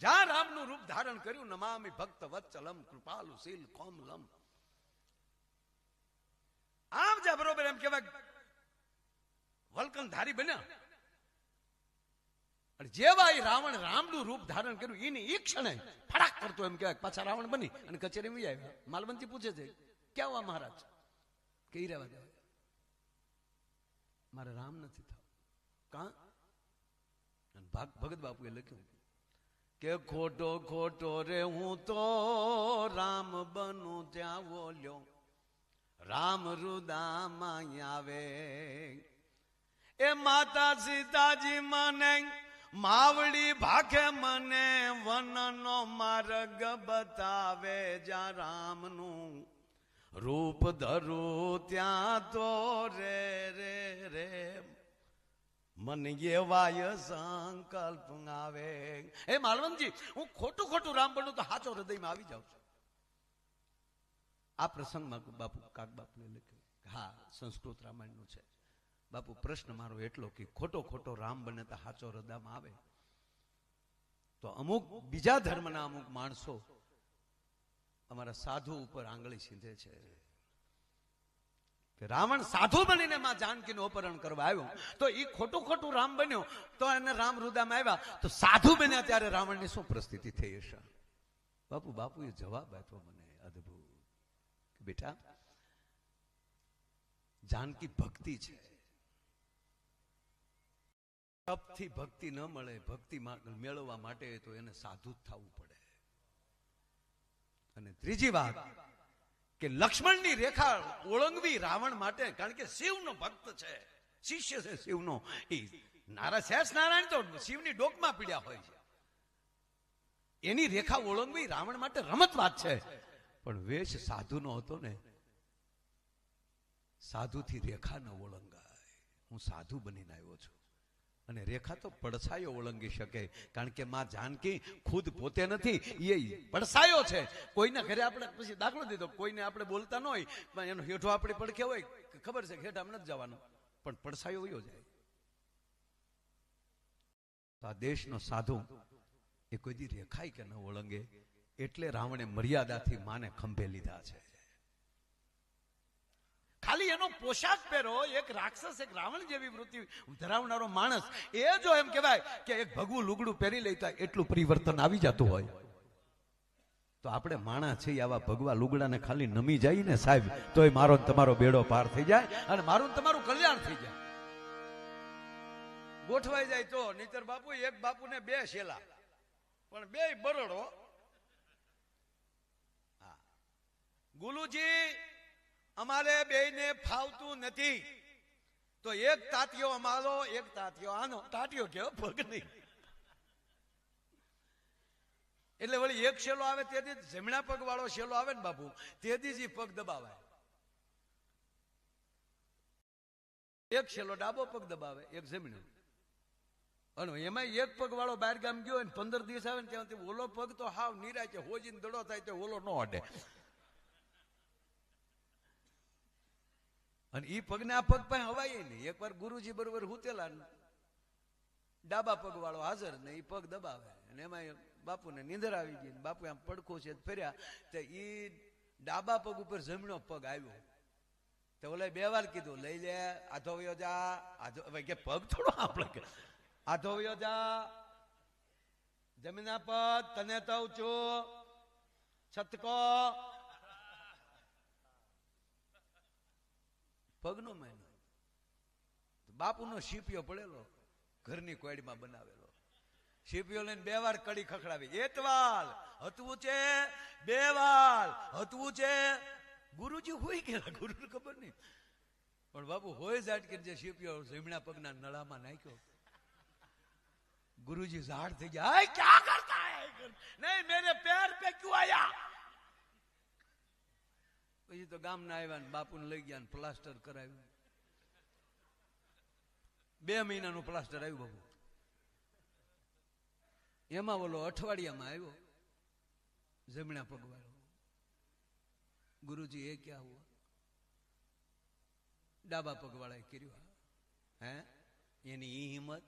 જ્યાં રામનું રૂપ ધારણ કર્યું, નમામિ ભક્ત વત્સલમ કૃપાલુ શીલ કોમલમ. આમ જા બરોબર એમ કહેવાય વલ્કનધારી બન્યા. અને જેવા એ રાવણ રામનું રૂપ ધારણ કર્યું એની એ ક્ષણે ફડાક કરતો એમ કહેવાય પાછા રાવણ બની અને કચેરીમાં આવ્યા. માલવંતી પૂછે છે ક્યાં હુઆ મહારાજ? કે ઈ રહેવા દેવાય, મારે રામ નથી થવું. કાં? ભગત બાપુએ લખ્યું કે ખોટો ખોટો રે હું તો રામ બનું ત્યાં બોલ્યો, રામ રુદામાં આવે. એ માતા સીતાજી મને માવડી ભાખે, મને વનનો માર્ગ બતાવે. જ્યાં રામનું રૂપ ધરું ત્યાં તો રે રે રે મને એવાય સંકલ્પ આવે. હે માલવંતજી, હું ખોટું ખોટું રામ બનું તો સાચો હૃદયમાં આવી જાઉં છું. આ પ્રસંગમાં બાપુ કાક બાપુએ લખ્યું. હા, સંસ્કૃત રામાયણનું છે. બાપુ પ્રશ્ન મારો એટલો કે ખોટો ખોટો રામ બને તો સાચો હૃદયમાં આવે. તો અમુક બીજા ધર્મના અમુક માણસો અમારા સાધુ ઉપર આંગળી સીંધે છે કે રાવણ સાધુ બનીને માં જાનકીનું અપહરણ કરવા આવ્યો તો એ ખોટું ખોટું રામ બન્યો તો એને રામ રુદામાં આવ્યા તો સાધુ બન્યા ત્યારે રાવણની શું પરિસ્થિતિ થઈ હશે? બાપુએ જવાબ આપ્યો મને અદ્ભુત. બેટા, જાનકી ભક્તિ છે. તપથી ભક્તિ ન મળે. ભક્તિ મેળવવા માટે તો એને સાધુ જ થવું પડે. અને ત્રીજી વાત કે લક્ષ્મણની રેખા ઓળંગવી રાવણ માટે, કારણ કે શિવનો ભક્ત છે, શિષ્ય છે શિવનો. એ શેષ નારાયણ તો શિવની ડોકમાં પીડ્યા હોય છે. એની રેખા ઓળંગવી રાવણ માટે રમત વાત છે. પણ વેશ સાધુનો હતો ને, સાધુથી રેખા ન ઓળંગાય. હું સાધુ બનીને આવ્યો છું અને રેખા તો પડછાયો ઓળંગી શકે, કારણ કે માં જાનકી ખુદ પોતે નથી, એ પડછાયો છે. કોઈના ઘરે આપણે પછી દાખલો દીધો, કોઈને આપણે બોલતા ન હોય પણ એનો હેઠો આપણે પડખે હોય, ખબર છે હેઠ આમ નથી જવાનું, પણ પડછાયો વયો જાય. તો આ દેશનો સાધુ એ કોઈ દી રેખાય કે ન ઓળંગે, એટલે રાવણે મર્યાદાથી માને ખંભે લીધા છે. ખાલી એનો પોશાક પહેરો, એક રાક્ષસ, એક રાવણ જેવી વૃત્તિ ધરાવનારો માણસ એ જો એમ કહેવાય કે એક ભગવું લુગડું પહેરી લેતા એટલું પરિવર્તન આવી જતું હોય, તો આપણે માણસ છીએ આવા ભગવા લુગડાને ખાલી નમી જાય ને સાહેબ, તોય મારો તમારો બેડો પાર થઈ જાય અને મારું તમારું કલ્યાણ થઈ જાય. ગોઠવાઈ જાય તો. નહીતર બાપુ એક બાપુને બે શેલા, પણ બે બરોડો. હા, ગુલુજી અમારે બેયને ફાવતું નથી, તો એક તાતિયો અમારો, એક તાતિયો આનો. તાતિયો કેવો, પગ નહીં. એટલે વળી એક શેલો આવે તેથી જમણા પગ વાળો શેલો આવે ને બાપુ, તેથી જ પગ દબાવાય. એક શેલો ડાબો પગ દબાવે, એક જમણો. અને એમાં એક પગ વાળો બહાર ગામ ગયો ને 15 દિવસ આવે ને ત્યાંથી ઓલો પગ તો હાવ નિરાય છે, હોજીને દડો થાય તો ઓલો ન અડે. અને ઈ પગને આ પગ પાસે હવાય નહીં. એકવાર ગુરુજી બરોબર હુતેલા, ડાબા પગ વાળો હાજર ને ઈ પગ દબાવે, અને એમાં બાપુને નીંદર આવી ગઈ. બાપુ આમ પડખો છે ફર્યા તો ઈ ડાબા પગ ઉપર જમણો પગ આવ્યો. તો ઓલે બે વાર કીધું, લઈ લે, આધો વયો જા. આધો કે પગ થોડો આપણે, આધો વયો જા, જમીના પદ તને તો છું છતકો. પગનો મહિનો બાપુનો શીપિયો પડેલો, ઘરની કોયડીમાં બનાવેલો શીપિયો લઈને બે વાર કડી ખખડાવી. એતવાલ હતવું છે, બે વાર હતવું છે. ગુરુજી હોઈ ગયેલા, ગુરુને ખબર નહીં, પણ બાપુ હોય જાટ કે જે શીપિયો જમણા પગના નળામાં નાખ્યો. गुरुजी ઝાડ થઈ ગયા. क्या करता है? नहीं मेरे पैर पे क्यों आया? પછી તો ગામના આવ્યા ને બાપુને લઈ ગયા ને પ્લાસ્ટર કરાવ્યું. 2 મહિનાનું પ્લાસ્ટર આવ્યું બાપુ. એમાં બોલો અઠવાડિયામાં આવ્યો જમણા પગવાળો. ગુરુજી એ ક્યાં હુઆ? ડાબા પગવાળાએ કર્યું. હે, એની ઈ હિંમત.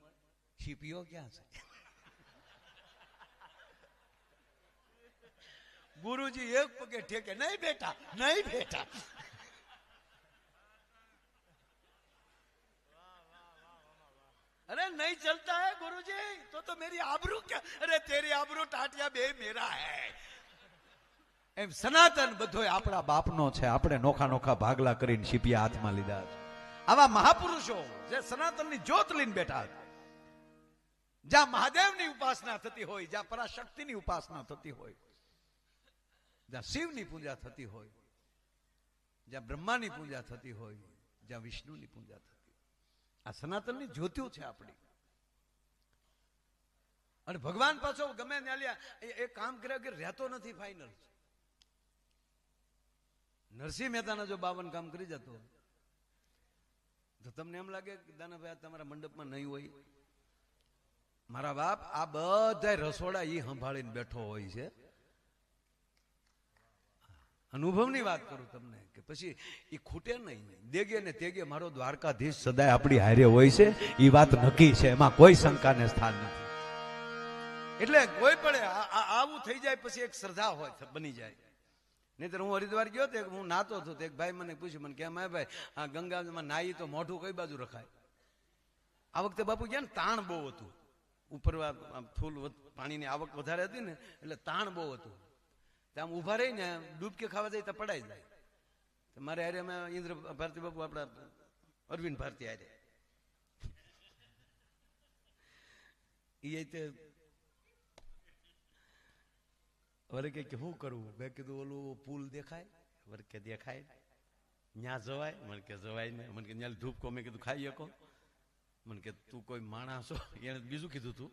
શીપીઓ ક્યાં છે? ગુરુજી એક પગે ઠેકે, નહીં બેટા, નહીં બેટા. अरे नहीं चलता है गुरुजी, तो मेरी आबरू क्या? अरे तेरी आबरू टाटिया बे मेरा है. એમ સનાતન બધો આપણા બાપનો છે. આપણે નોખા નોખા ભાગલા કરીને શીપિયા હાથમાં લીધા છે. આવા મહાપુરુષો જે સનાતનની જ્યોત લઈને બેઠા છે, જ્યાં મહાદેવની ઉપાસના થતી હોય, જ્યાં પરાશક્તિની ઉપાસના થતી હોય, જ્યાં શિવની પૂજા થતી હોય, જ્યાં બ્રહ્માની પૂજા થતી હોય, જ્યાં વિષ્ણુની પૂજા થતી હોય, આ સનાતનની જ્યોતિઓ છે આપણી. અને ભગવાન પાછો ગમે ત્યાં એ કામ કર્યા કે રહેતો નથી. ફાઇનલ નરસિંહ મહેતાના જો 52 કામ કરી જતો તો તમને એમ લાગે કે દાનાભાઈ તમારા મંડપમાં નહીં હોય? મારા બાપ આ બધા રસોડા ઈ સંભાળીને બેઠો હોય છે. અનુભવની વાત કરું તમને કે પછી ઈ ખૂટે નહીં. દેગે ને તેગે મારો દ્વારકાધીશ સદાય આપણી હારે હોય છે, ઈ વાત નક્કી છે, એમાં કોઈ શંકાને સ્થાન નથી. એટલે કોઈ પણ આવું થઈ જાય પછી એક શ્રદ્ધા હોય, બની જાય. નહીતર હું હરિદ્વાર ગયો તો હું નાતો હતો, એક ભાઈ મને પૂછ્યું, મને કે ભાઈ આ ગંગામાં નાહી તો મોઢું કઈ બાજુ રખાય? આ વખતે બાપુ ગયા ને તાણ બહુ હતું, ઉપર ફૂલ પાણીની આવક વધારે હતી ને એટલે તાણ બહુ હતું. આમ ઉભા રહીને ડૂબકી ખાવા જાય તો પડાઈ જાય. મારે હારે અમે ઇન્દ્ર ભારતી બાપુ, આપણા અરવિંદ ભારતી હારે એ તે વરે કે શું કરવું? મેં કીધું ઓલું પુલ દેખાય? વરે કે દેખાય. ન્યા જવાય? મને કે જવાય ને. મને કે ન્યા ધૂપકો. મેં કીધું ખાઈ શકો? મને કે તું કોઈ માણસ છો? એને બીજું કીધું તું.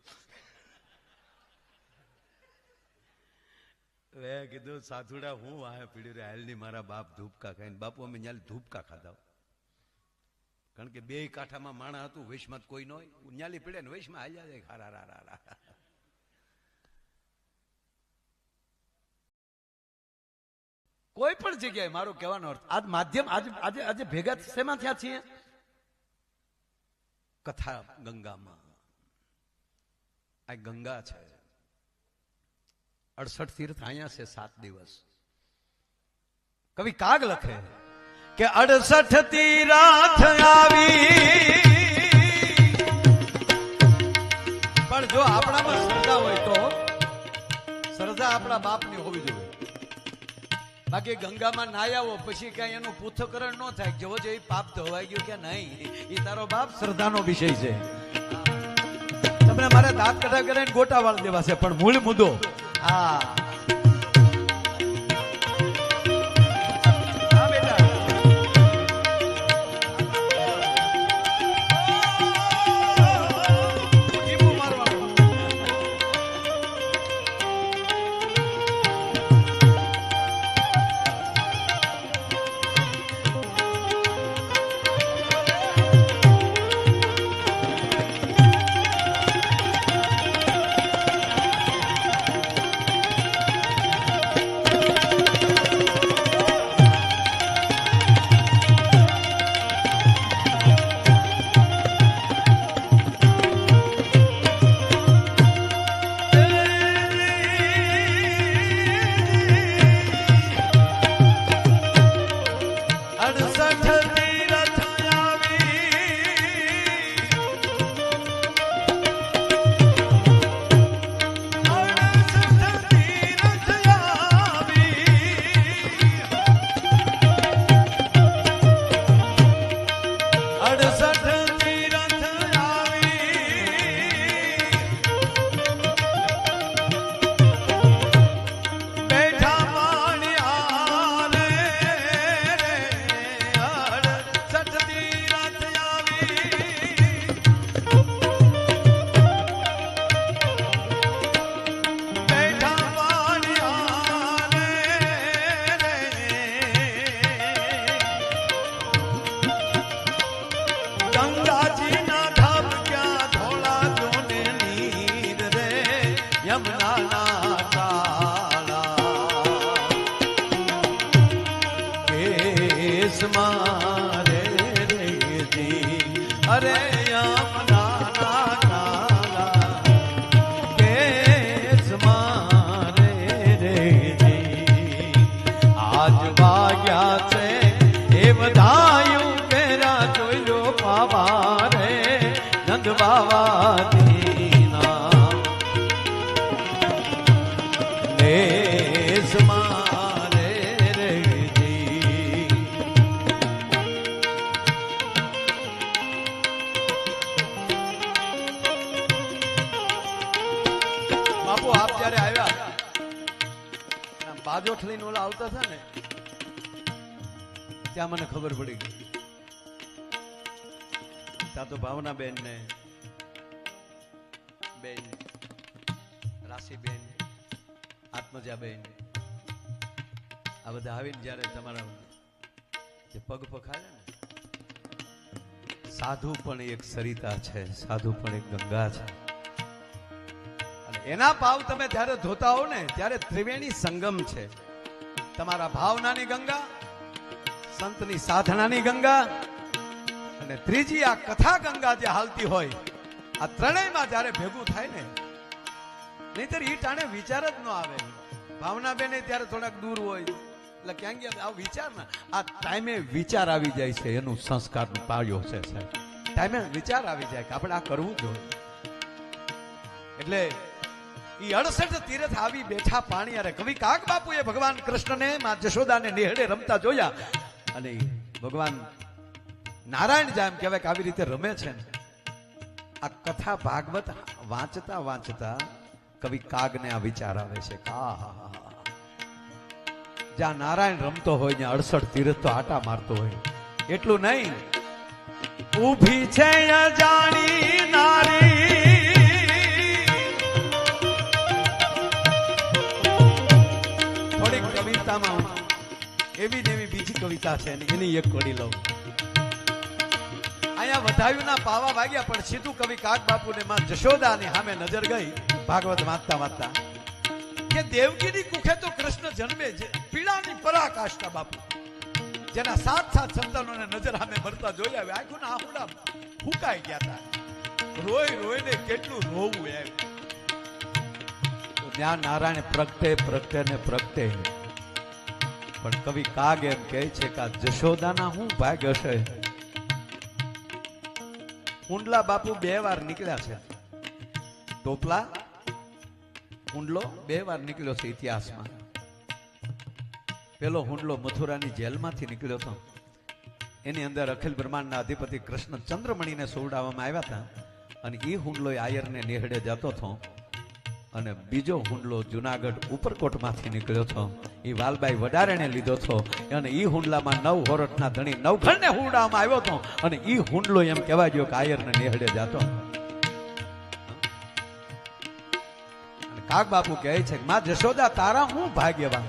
મેં કીધું સાધુડા હું આ પીડ્યું રે હાલ ની મારા બાપ ધૂપકા ખાઈને. બાપુ અમે ન્યા ધૂપકા ખાધા, કારણ કે 2 કાંઠામાં માણા હતું, વૈશમાં કોઈ ન હોય. ન્યાલી પીડે ને વૈશમાં હાલ્યા જાય. હારા રા રા. કોઈ પણ જગ્યાએ મારો કહેવાનો અર્થ, આજ માધ્યમ આજે આજે ભેગા શેમાં થયા છીએ? કથા ગંગામાં. આ ગંગા છે. 68 તીર્થ અહીંયા છે, 7 દિવસ. કવિ કાગ લખે કે 68 તીરાથ આવી, પણ જો આપણામાં શ્રદ્ધા હોય તો શ્રદ્ધા આપણા બાપની હોવી જોઈએ. બાકી ગંગામાં નાહ્યા હો પછી કઈ એનું પૃથ્થકરણ ન થાય, જેવો જે પાપ ધોવાઈ ગયું કે નહીં, એ તારો બાપ શ્રદ્ધાનો વિષય છે. તમને મારે દાંત કઢા કરીને ગોટા વાળ દેવા છે, પણ મૂળ મુદ્દો આ બાજોઠ લઈને ઓલા આવતા હતા ને ત્યાં મને ખબર પડી ગઈ. ત્યાં તો ભાવના બેન ને બેન રાશિબેન આત્મજા બેન આ બધા આવીને જયારે તમારા જે પગ પખાડે ને, સાધુ પણ એક સરિતા છે, સાધુ પણ એક ગંગા છે. એના ભાવ તમે જ્યારે ધોતા હો ને ત્યારે ત્રિવેણી સંગમ છે. તમારા ભાવનાની ગંગા, સંતની સાધનાની ગંગા અને ત્રીજી આ કથા ગંગા જે હાલતી હોય, આ ત્રણેયમાં જ્યારે ભેગું થાય ને, નહીતર ઈ ટાણે વિચાર જ ન આવે. ભાવના બેને ત્યારે થોડાક દૂર હોય એટલે ક્યાં ગયા આ વિચાર ના, આ ટાઈમે વિચાર આવી જાય છે. એનું સંસ્કારનું પાળ્યો છે સાહેબ. ટાઈમે વિચાર આવી જાય કે આપણે આ કરવું જોઈએ. એટલે ઈ 68 તીરથ આવી બેઠા પાણી અરે કવિ કાગ બાપુએ ભગવાન કૃષ્ણને માં જશોદાને નિહળે રમતા જોયા, અને ભગવાન નારાયણ જેમ કહેવાય કે આવી રીતે રમે છે ને. આ કથા ભાગવત વાંચતા વાંચતા કવિ કાગને આ વિચાર આવે છે કે જ્યાં નારાયણ રમતો હોય ત્યાં 68 તીરથ તો આટા મારતો હોય. એટલું નહીં, ઊભી છે અજાણી નારી, કવિતામાં એવી ને એવી બીજી કવિતા છે એની એક કડી લઉં. અહીંયા વધાયુના પાવા વાગ્યા પણ સીધું કવિ કાગ બાપુને માં જશોદાની સામે નજર ગઈ ભાગવત વાંચતા વાંચતા કે દેવકીની કુખે તો કૃષ્ણ જન્મે છે, પીળાની પરાકાષ્ઠા બાપુ, જેના 7 સંતાનોને નજર સામે મરતા જોયા, આંખોના આંખડા ફૂંકાઈ ગયા હતા. રોઈને કેટલું રોવું એમ. ત્યાં નારાયણ પ્રગટે ને પ્રગટે પણ કવિ કાગ એમ કહે છે કે આ જશોદાના શું ભાગ હશે. હુંડલા બાપુ 2 વાર નીકળ્યા છે. ટોપલા હુંડલો 2 વાર નીકળ્યો છે ઇતિહાસમાં. પેલો હુંડલો મથુરાની જેલમાંથી નીકળ્યો હતો. એની અંદર અખિલ બ્રહ્માંડના અધિપતિ કૃષ્ણ ચંદ્રમણીને સોવડાવવામાં આવ્યા હતા અને એ હુંડલો આયરને નેહડે જતો હતો. અને બીજો હુંડલો જુનાગઢ ઉપરકોટમાંથી નીકળ્યો હતો. એ વાલબાઈ વડારેને લીધો હતો અને એ હુંડલામાં 9 હોરઠના ધણી નવખણને હુંડાવવામાં આવ્યો હતો. અને એ હુંડલો એમ કહેવાય ગયો કે આયરને નેહડે જતો. કાગ બાપુ કહે છે કે માં જશોદા તારા હું ભાગ્યવાન.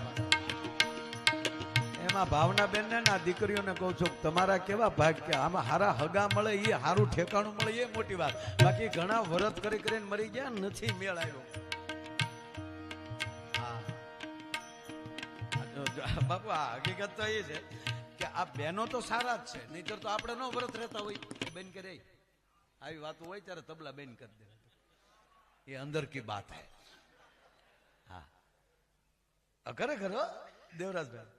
એમાં ભાવનાબેન ને ના દીકરીઓને કહું છું તમારા કેવા ભાગ કે આમાં હારા હગા મળે એ હારું ઠેકાણું મળે એ મોટી વાત. બાકી ઘણા વરત કરી કરીને મરી ગયા નથી મેળ આવ્યો. બાપુ આ હકીકત તો એ છે કે આ બહેનો તો સારા જ છે, નહીતર તો આપણે નો વ્રત રહેતા હોય. બેન કરે આવી વાતો હોય ત્યારે તબલા બેન કરી દે, એ અંદર કી બાત હૈ. હા ખરેખર દેવરાજભાઈ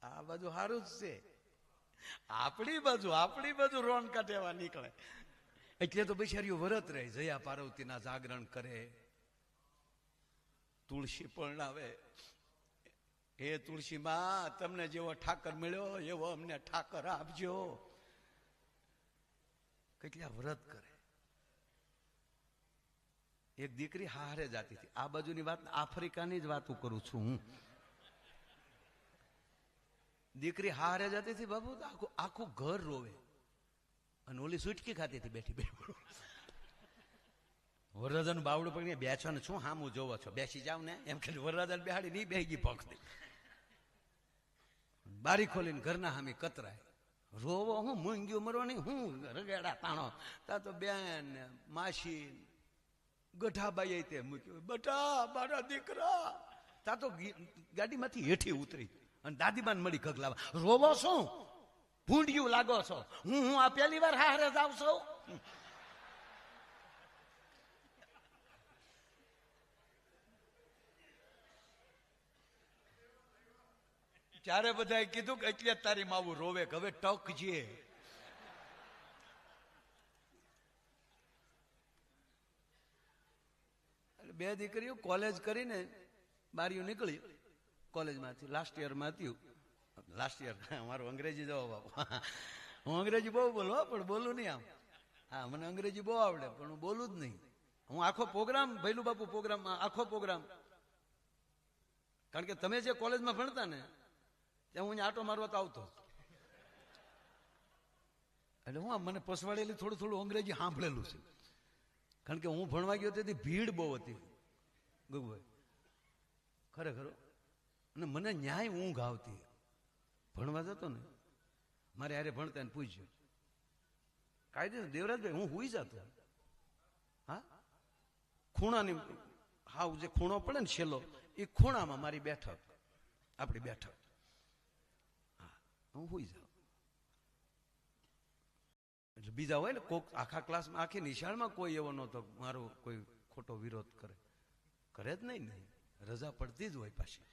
આ બાજુ સારું જ છે. આપણી બાજુ રોન કાઢેવા નીકળે એટલે તો બિચારીઓ વ્રત રહે. જયા પાર્વતીના જાગરણ કરે, તુલસી પણ આવે. હે તુલસી માં તમને જેવો ઠાકર મળ્યો એવો અમને ઠાકર આપજો. કેટલા વ્રત કરે. એક દીકરી હારે જાતી હતી. આ બાજુની વાત આફ્રિકાની જ વાતો કરું છું હું. દીકરી હારે જતી હતી બાબુ, આખું ઘર રોવે અને ઓલી સુટકી ખાતી હતી બેઠી બેઠી. વરરાજાનું બાવડું પકડીને બેસો ને શું હામું જોવો છો, બેસી જાવ ને એમ કે વરરાજાને બેહાડી નહીં બેહી ગઈ પકડી. બારી ખોલીને ઘરના હામી કતરાય. રોવો હું મૂંગ્યું મરો નહીં હું રગેડા તાણો. તા તો બેન માસી ગઢાબાઈ તે મૂક્યું બટા મારા દીકરા. તા તો ગાડીમાંથી હેઠી ઉતરી અને દાદીમાન મળી ખગલાવા. રોવો શું ભૂંડિયું લાગો છો, હું આ પહેલી વાર હારે જાવ છું. ત્યારે બધાએ કીધું કે એટલે તારી માવું રોવે કે હવે ટક છે. બે દીકરીઓ કોલેજ કરીને બારીઓ નીકળી કોલેજમાંથી. લાસ્ટ યરમાં થયું. લાસ્ટ યર મારું અંગ્રેજી જવાબ આપો. હું અંગ્રેજી બહુ બોલો પણ બોલું નહીં આમ. હા મને અંગ્રેજી બહુ આવડે પણ હું બોલું જ નહીં. હું આખો પ્રોગ્રામ ભૈલું બાપુ પ્રોગ્રામમાં આખો પ્રોગ્રામ, કારણ કે તમે જે કોલેજમાં ભણતા ને ત્યાં હું આટો મારવા તો આવતો એટલે હું મને પસવાડેલી થોડું થોડું અંગ્રેજી સાંભળેલું છે. કારણ કે હું ભણવા ગયો તેથી ભીડ બહુ હતી ગગુભાઈ ખરેખર. અને મને ન્યાય ઊંઘ આવતી. ભણવા જતો ને મારે હારે ભણતા એને પૂછ્યું કાયદે દેવરાજભાઈ હું હુઈ જતો. હા ખૂણાની હાવ જે ખૂણો પડે ને છેલ્લો એ ખૂણામાં મારી બેઠક, આપણી બેઠક. હા હું હુઈ જાઉં. એટલે બીજા હોય ને કોક આખા ક્લાસમાં આખી નિશાળમાં કોઈ એવો નહોતો મારો કોઈ ખોટો વિરોધ કરે જ નહીં. રજા પડતી જ હોય પાછી.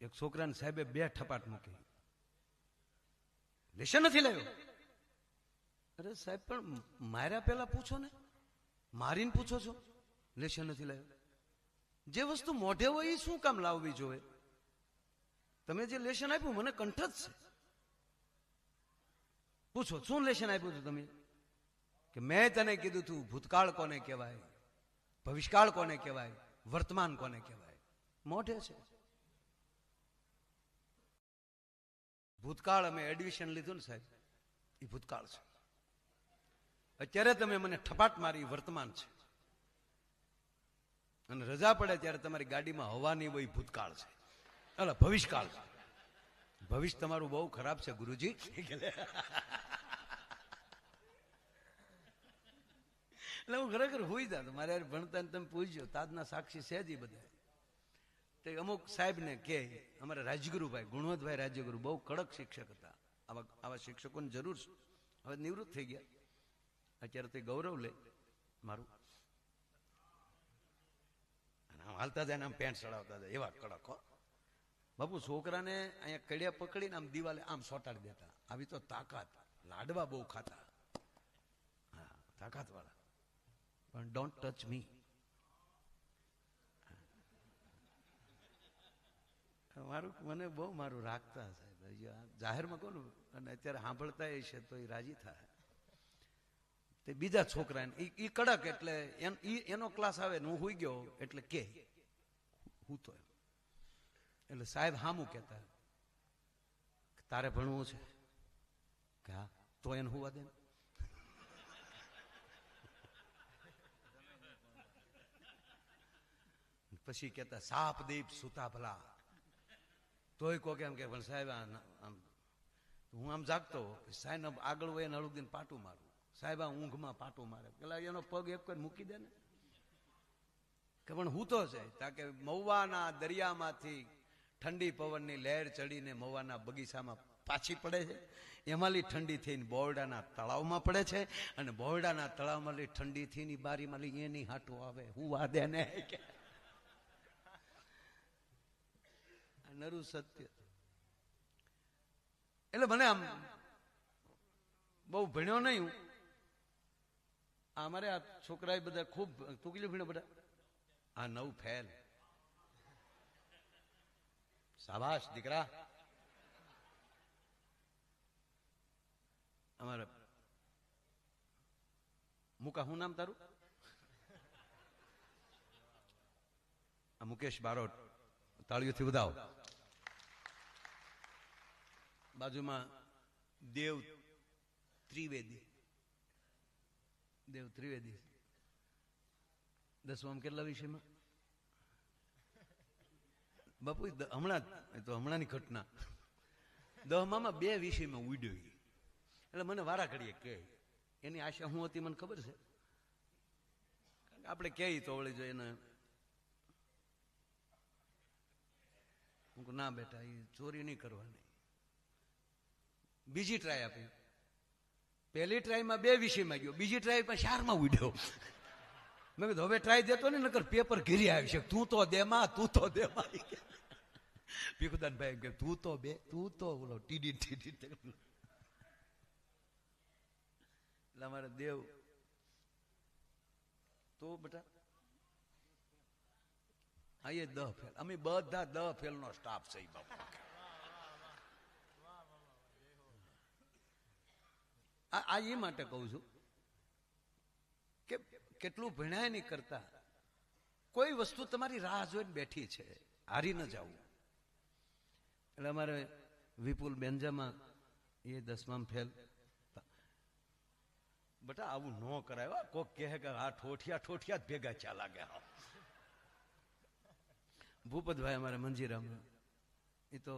એક છોકરાને સાહેબે 2 ઠપાટ મૂકી. લેશન નથી લાવ્યો. અરે સાહેબ પણ માર્યા પેલા પૂછો ને, મારીને પૂછો છો લેશન નથી લાવ્યો. જે વસ્તુ મોઢે હોય એ શું કામ લાવવી જોઈએ? તમે જે લેશન આપ્યું મને કંઠ જ છે. પૂછો શું લેશન આપ્યું હતું તમે? કે મેં તને કીધું તું ભૂતકાળ કોને કહેવાય, ભવિષ્યકાળ કોને કહેવાય, વર્તમાન કોને કહેવાય. મોઢે છે. ભૂતકાળ અમે એડમિશન લીધું ને સાહેબ એ ભૂતકાળ છે. અત્યારે તમે મને ઠપાટ મારી વર્તમાન છે. અને રજા પડે ત્યારે તમારી ગાડીમાં હવાની હોય ભૂતકાળ છે. અલા ભવિષ્યકાળ છે. ભવિષ્ય તમારું બહુ ખરાબ છે ગુરુજી. એટલે હું ખરેખર હોઈ જાતો. મારે ભણતા તમે પૂછજો તાજના સાક્ષી છે જ બધા. તે અમુક સાહેબ ને કે અમારા રાજગુરુભાઈ ગુણવંતભાઈ રાજ્યગુરુ બહુ કડક શિક્ષક હતા. આવા શિક્ષકોની જરૂર છે. હવે નિવૃત્ત થઈ ગયા. અત્યારે તે ગૌરવ લે મારું. હાલતા જાય ને આમ પેન્ટ ચડાવતા જાય, એવા કડક હો બાપુ. છોકરાને અહીંયા કડિયા પકડીને આમ દિવાલે આમ સોટાડી દેતા. આવી તો તાકાત. લાડવા બહુ ખાતા, હા તાકાત વાળા. પણ ડોન્ટ ટચ મી. મારું મને બહુ મારું રાખતા સાહેબ, જાહેરમાં કોનું. અને અત્યારે સાંભળતા છે તો એ રાજી થાય. તે બીજા છોકરા એ કડક, એટલે એનો ક્લાસ આવે ને હું હુઈ ગયો એટલે કે હું તો એટલે સાહેબ હામું કહેતા તારે ભણવું છે કે હા તો એને હુવા દે. પછી કહેતા સાપ દીપ સુતા ભલા. તોય કોક એમ કે પણ સાહેબ આમ હું આમ જાગતો સાહેબ આગળ હોય ને હળુક પાટું મારું. સાહેબ આ ઊંઘમાં પાટું મારે. પેલા એનો પગ એક કરી મૂકી દે ને કે પણ હું તો છે. તાકે મહુવાના દરિયામાંથી ઠંડી પવનની લહેર ચડીને મહુવાના બગીચામાં પાછી પડે છે. એમાંલી ઠંડી થઈને બોરડાના તળાવમાં પડે છે. અને બોરડાના તળાવમાં ઠંડી થઈને બારીમાં એની હાટું આવે. હું વાદે ને નરું સત્ય. એટલે મને આમ બહુ ભણ્યો નહીં હું. અમારે આ છોકરા બધા ખૂબ તું કેટલું ભણ્યો બધા? આ 9 ફેલ. શાબાશ દીકરા. અમારા મુકા શું નામ તારું? આ મુકેશ બારોટ. તાળીઓથી વધાવો. બાજુમાં દેવ ત્રિવેદી. દેવ ત્રિવેદી 10માં કેટલા વિષયમાં બાપુ? હમણાંની ઘટના. 10માં 2 વિષયમાં ઉડ્યો. એટલે મને વારા ઘડીએ કે એની આશા હું હતી મને ખબર છે. આપણે કહી તો વળી જોઈએ એને. હું ના બેટા એ ચોરી નહીં કરવાની. બીજી ટ્રાય આપી. પહેલી ટ્રાયમાં 2 વિષયમાં ગયો, બીજી ટ્રાયમાં 4માં ઉડ્યો. મેં કીધું હવે ટ્રાય દેતો ને નકર પેપર ઘેરી આવી છે. તું તો દેમાં, તું તો દેમાં. ભીખુદાનભાઈ કે તું તો બોલો ટીડી. એટલે અમારે દેવ તો બેટા હા એ 10 ફેલ. અમે બધા 10 ફેલ નો સ્ટાફ છે બાપુ. આ એ માટે કહું છું કે કેટલું ભણ્યા નહીં કરતા. કોઈ વસ્તુ તમારી રાહ જોઈને બેઠી છે, હારી ન જવું. એટલે અમારે વિપુલ બેન્જામાં એ 10માં ફેલ. બેટા આવું ન કરાય. કોક કહે કે આ ઠોઠિયા જ ભેગા ચા લાગે. ભૂપતભાઈ અમારે મંજીરામ એ તો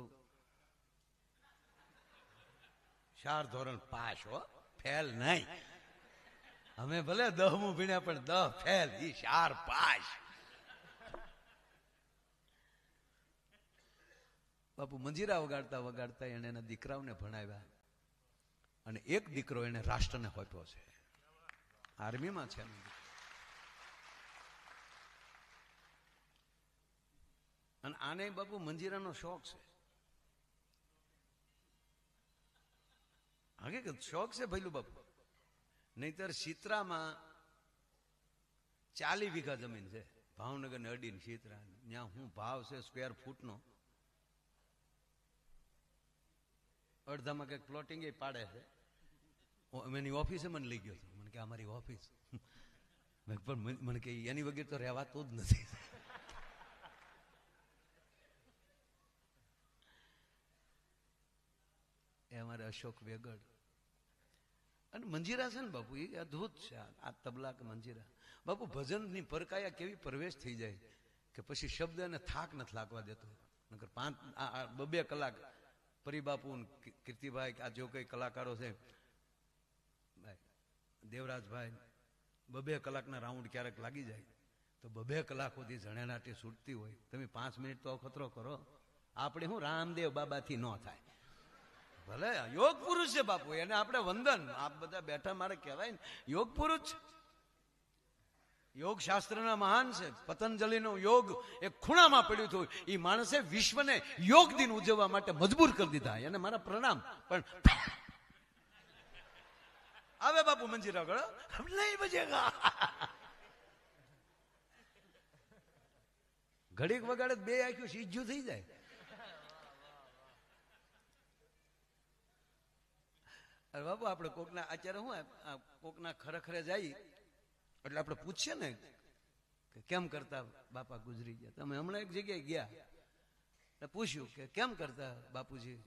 4 ધોરણ પાસ હો, ફેલ નહીં. અમે ભલે 10મું ભણ્યા પણ 10 ફેલ, ઈ 4 પાસ. બાપુ મંજીરા વગાડતા એને એના દીકરાઓને ભણાવ્યા. અને એક દીકરો એને રાષ્ટ્રને હોપ્યો છે, આર્મીમાં છે. અને આને બાપુ મંજીરાનો શોખ છે. હકીકત શોખ છે ભૈલું બાપુ. નહીતર સિત્રામાં 40 વીઘા જમીન છે, ભાવનગર ને અડીને સિત્રા. ત્યાં હું ભાવ છે સ્ક્વેર ફૂટનો. અડધામાં કઈક પ્લોટિંગ એ પાડે છે. એની ઓફિસે મને લઈ ગયો હતો. મને કે અમારી ઓફિસ. પણ મને કે એની વગર તો રહેવાતું જ નથી. એ અમારે અશોક વેગડ. અને મંજીરા છે ને બાપુ એ અદભુત છે. આ તબલા કે મંજીરા બાપુ ભજનની પરકાયા કેવી પ્રવેશ થઈ જાય કે પછી શબ્દ અને થાક નથી લાગવા દેતો. નકર 2 કલાક પરિબાપુ કીર્તિભાઈ આ જો કઈ કલાકારો છે દેવરાજભાઈ 2 કલાકના રાઉન્ડ ક્યારેક લાગી જાય તો 2 કલાક સુધી જણેનાટી છૂટતી હોય. તમે 5 મિનિટ તો અખતરો કરો. આપણે શું રામદેવ બાબાથી ન થાય. ભલે યોગ પુરુષ છે બાપુ, એને આપણે વંદન. આપ બધા બેઠા મારે કહેવાય ને યોગ પુરુષ. યોગ શાસ્ત્રના મહાન છે. પતંજલિનો યોગ એક ખૂણામાં પડ્યું હતું. એ માણસે વિશ્વને યોગ દિન ઉજવવા માટે મજબૂર કરી દીધા. એને મારા પ્રણામ. પણ આવે બાપુ મંજીરા ગળો નહીં બજેગા. ઘડીક વગાડે બે આંખ્યું સીજ્યું થઈ જાય. અરે બાપુ આપણે કોકના અત્યારે હું કોકના ખરેખરે જાય એટલે આપણે પૂછીએ ને કે કેમ કરતા બાપા ગુજરી ગયા. તમે હમણાં એક જગ્યાએ ગયા એટલે પૂછ્યું કે કેમ કરતા બાપુજી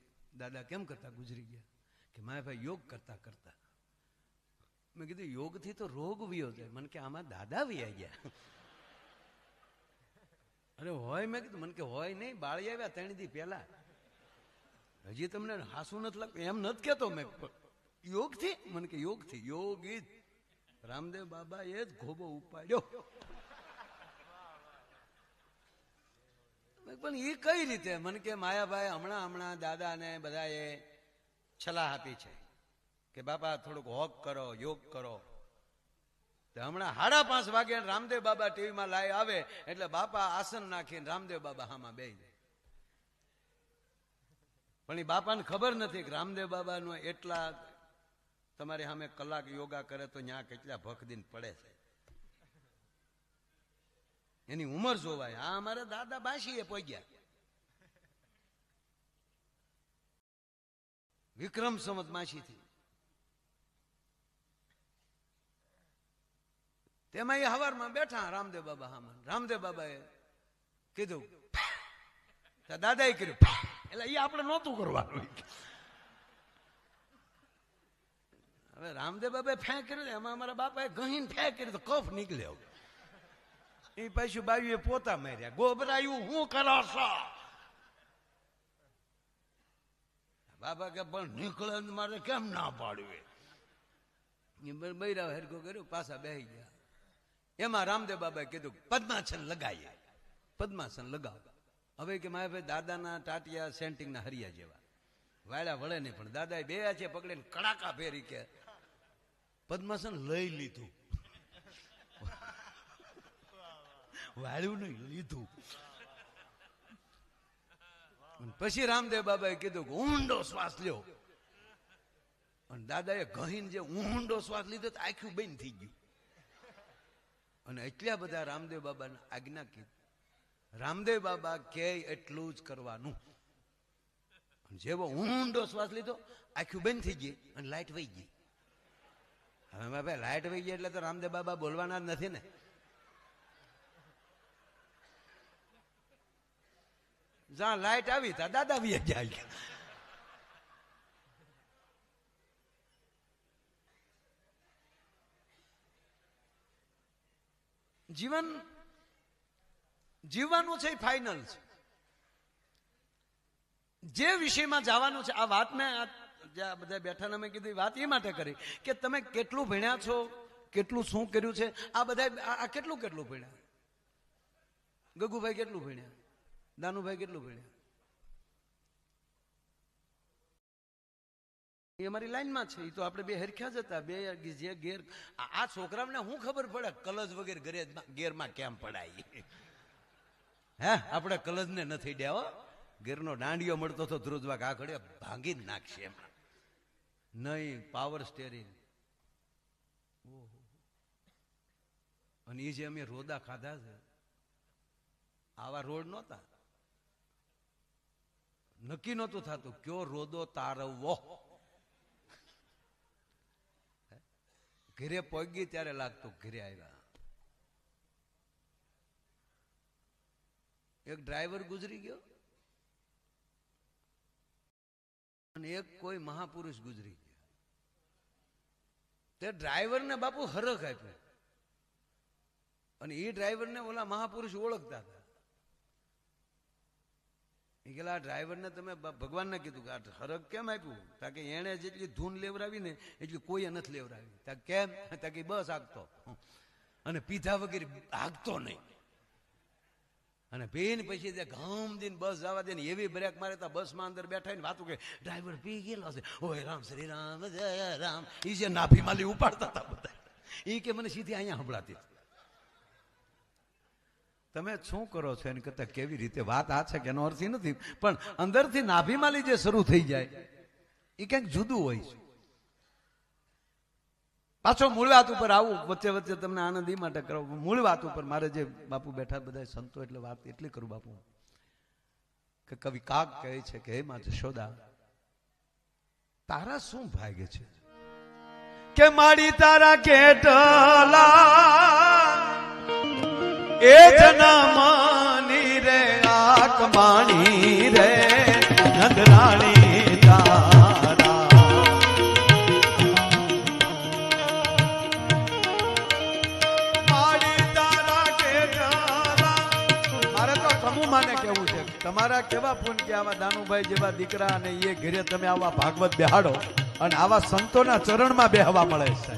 દાદા કેમ કરતા ગુજરી ગયા. કે મારા ભાઈ યોગ કરતા કરતા. મેં કીધું યોગથી તો રોગ વિયો જાય. મને કે આમાં દાદા વિયા ગયા. અરે હોય. મેં કીધું મને કે હોય નહીં, બાળી આવ્યા 3 દી પહેલા. હજી તમને હાસું નથી લાગતું એમ નથી કેતો મેં. યોગથી? મને કે યોગથી. યોગ ઈ રામદેવ બાબા એ જ ઘોબો ઉપાડ્યો. પણ એ કઈ રીતે? મને કે માયાભાઈ હમણાં દાદાને બધાએ સલાહ આપી છે કે બાપા થોડુંક હોક કરો, યોગ કરો. હમણાં 5:30 વાગે રામદેવ બાબા ટીવીમાં લાઈવ આવે એટલે બાપા આસન નાખીને રામદેવ બાબા હામાં બેસી જાય. પણ એ બાપાને ખબર નથી કે રામદેવ બાબાનો એટલા તમારી સામે કલાક યોગા કરે તો ત્યાં કેટલા ભખદીન પડે છે. એની ઉંમર જોવાય. આ અમારા દાદા 82 પહોંચ્યા. વિક્રમ સંવત 82 થી. તેમાં એ હવારમાં બેઠા રામદેવ બાબા હામાં. રામદેવ બાબાએ કીધું, દાદાએ કર્યું એટલે એ આપણે નહોતું કરવાનું. હવે રામદેવ બાબાએ ફેંક કર્યું, એમાં અમારા બાપાએ ગહીને ફેંક કર્યું તો કફ નીકળ્યો. એ પાછું બાયુએ પોતા માર્યા. ગોબરાયું હું કરો છો? બાબા કે પણ નીકળે મારે કેમ ના પાડવી? બૈરા હરકો કર્યો, પાછા બેસી ગયા. એમાં રામદેવ બાબાએ કીધું પદ્માસન લગાવીએ. પદ્માસન લગાવ. હવે કે મારા ભાઈ દાદાના ટાટિયા સેન્ટિંગના હરિયા જેવા વાળા વળે નહીં. પણ દાદાએ બે છે પકડીને કડાકા ફેરી કે પદ્માસન લઈ લીધું. વાળ્યું નહીં, લીધું. પછી રામદેવ બાબાએ કીધું કે ઊંડો શ્વાસ લ્યો. અને દાદાએ ગહીને જે ઊંડો શ્વાસ લીધો તો આખું બંધ થઈ ગયું. અને એટલા બધા રામદેવ બાબાને આજ્ઞા કીધી. રામદેવ બાબા કે એટલું જ કરવાનું. જેવો ઊંડો શ્વાસ લીધો આખું બંધ થઈ ગઈ અને લાઈટ વહી ગઈ. હવે ભાઈ લાઈટ વહી ગઈ એટલે તો રામદેવ બાબા બોલવાના જ નથી ને. જ્યાં લાઈટ આવી ત્યાં દાદા વી જાય. જીવન જીવવાનું છે ફાઇનલ છે. જે વિષયમાં જવાનું છે આ વાત મેં બધા બેઠાને મેં કીધું વાત એ માટે કરી કે તમે કેટલું ભણ્યા છો, કેટલું શું કર્યું છે. આ બધા આ કેટલું ભણ્યા? ગગુભાઈ કેટલું ભણ્યા? દાનુભાઈ કેટલું ભણ્યા? એ અમારી લાઈનમાં છે. એ તો આપણે બે હરખ્યા જ હતા. બે જે ઘેર આ છોકરાઓને શું ખબર પડે કલજ વગેરે ઘરે ઘેરમાં કેમ પડાય? હે આપણે કલજને નથી દેવો. ઘેરનો દાંડિયો મળતો તો ધ્રુજવા કાકડે ભાંગી જ નાખશે એમાં. નહીં પાવર સ્ટેરિંગ. અને એ જે અમે રોદા ખાધા છે આવા રોડ નહોતા. નક્કી નહોતું થતું કયો રોદો તારવવો. ઘરે પગી ત્યારે લાગતું ઘરે આવ્યા. એક ડ્રાઈવર ગુજરી ગયો અને એક કોઈ મહાપુરુષ ગુજરી ગયા. તે ડ્રાઈવરને બાપુ હરખ આપ્યો અને એ ડ્રાઈવરને ઓલા મહાપુરુષ ઓળખતા હતા. એ પેલા ડ્રાઈવરને તમે ભગવાનને કીધું કે આ હરખ કેમ આપ્યું? તાકે એને જેટલી ધૂન લેવરાવી ને એટલી કોઈએ નથી લેવરાવી. કેમ? તાકે બસ આગતો અને પીધા વગેરે આગતો નહીં. અને બેન પછી ઘમ દિન બસ જવા દે ને એવી બ્રેક મારે તો બસમાં અંદર બેઠા ને વાતું કે ડ્રાઈવર પી ગયેલો છે. ઓય રામ શ્રી રામ જય રામ. એ જે નાભી માલી ઉપાડતા હતા બધા એ કે મને સીધી અહીંયા સંભળાતી. તમે શું કરો છો એની કરતા કેવી રીતે વાત આ છે કે એનો અર્થ નથી, પણ અંદરથી નાભીમાલી જે શરૂ થઈ જાય એ કંઈક જુદું હોય છે. પાછો મૂળ વાત ઉપર આવું, વચ્ચે વચ્ચે તમને આનંદ એ માટે કરો. મૂળ વાત ઉપર મારે જે બાપુ બેઠા બધા સંતો એટલે વાત એટલી કરું બાપુ કે કવિ કાગ કહે છે કે હે માં જશોદા, તારા શું ભાગ્ય છે કે માડી તારા કેટલા એ જનામાની રે આકમાણી રે નંદરાણી તારા. માડી તારા કેટલા, મારે તો કમુ માને કેવું છે, તમારા કેવા પૂન કે આવા દાનુભાઈ જેવા દીકરા અને એ ઘરે તમે આવા ભાગવત બેહાડો અને આવા સંતોના ચરણમાં બેહવા મળે છે.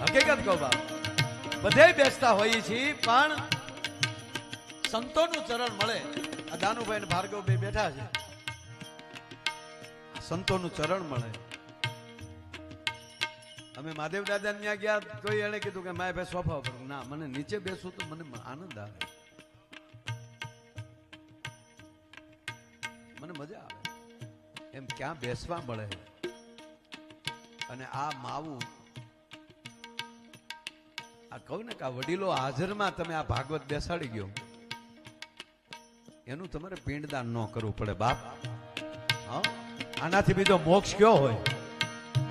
હકીકત કહો બાપ, બધે બેસતા હોઈએ છીએ પણ સંતોનું ચરણ મળે. આ દાનુભાઈ ને ભાર્ગવભાઈ બેઠા છે, સંતોનું ચરણ મળે. અમે મહાદેવ દાદા ત્યાં ગયા તો એને કીધું કે માય ભાઈ સોફા ઉપર, ના મને નીચે બેસું તો મને આનંદ આવે, મને મજા આવે એમ ક્યાં બેસવા મળે. અને આ માવું આ કહું ને કે આ વડીલો હાજરમાં તમે આ ભાગવત બેસાડી ગયો, એનું તમારે પિંડદાન ન કરવું પડે બાપ. આનાથી બીજો મોક્ષ કયો હોય?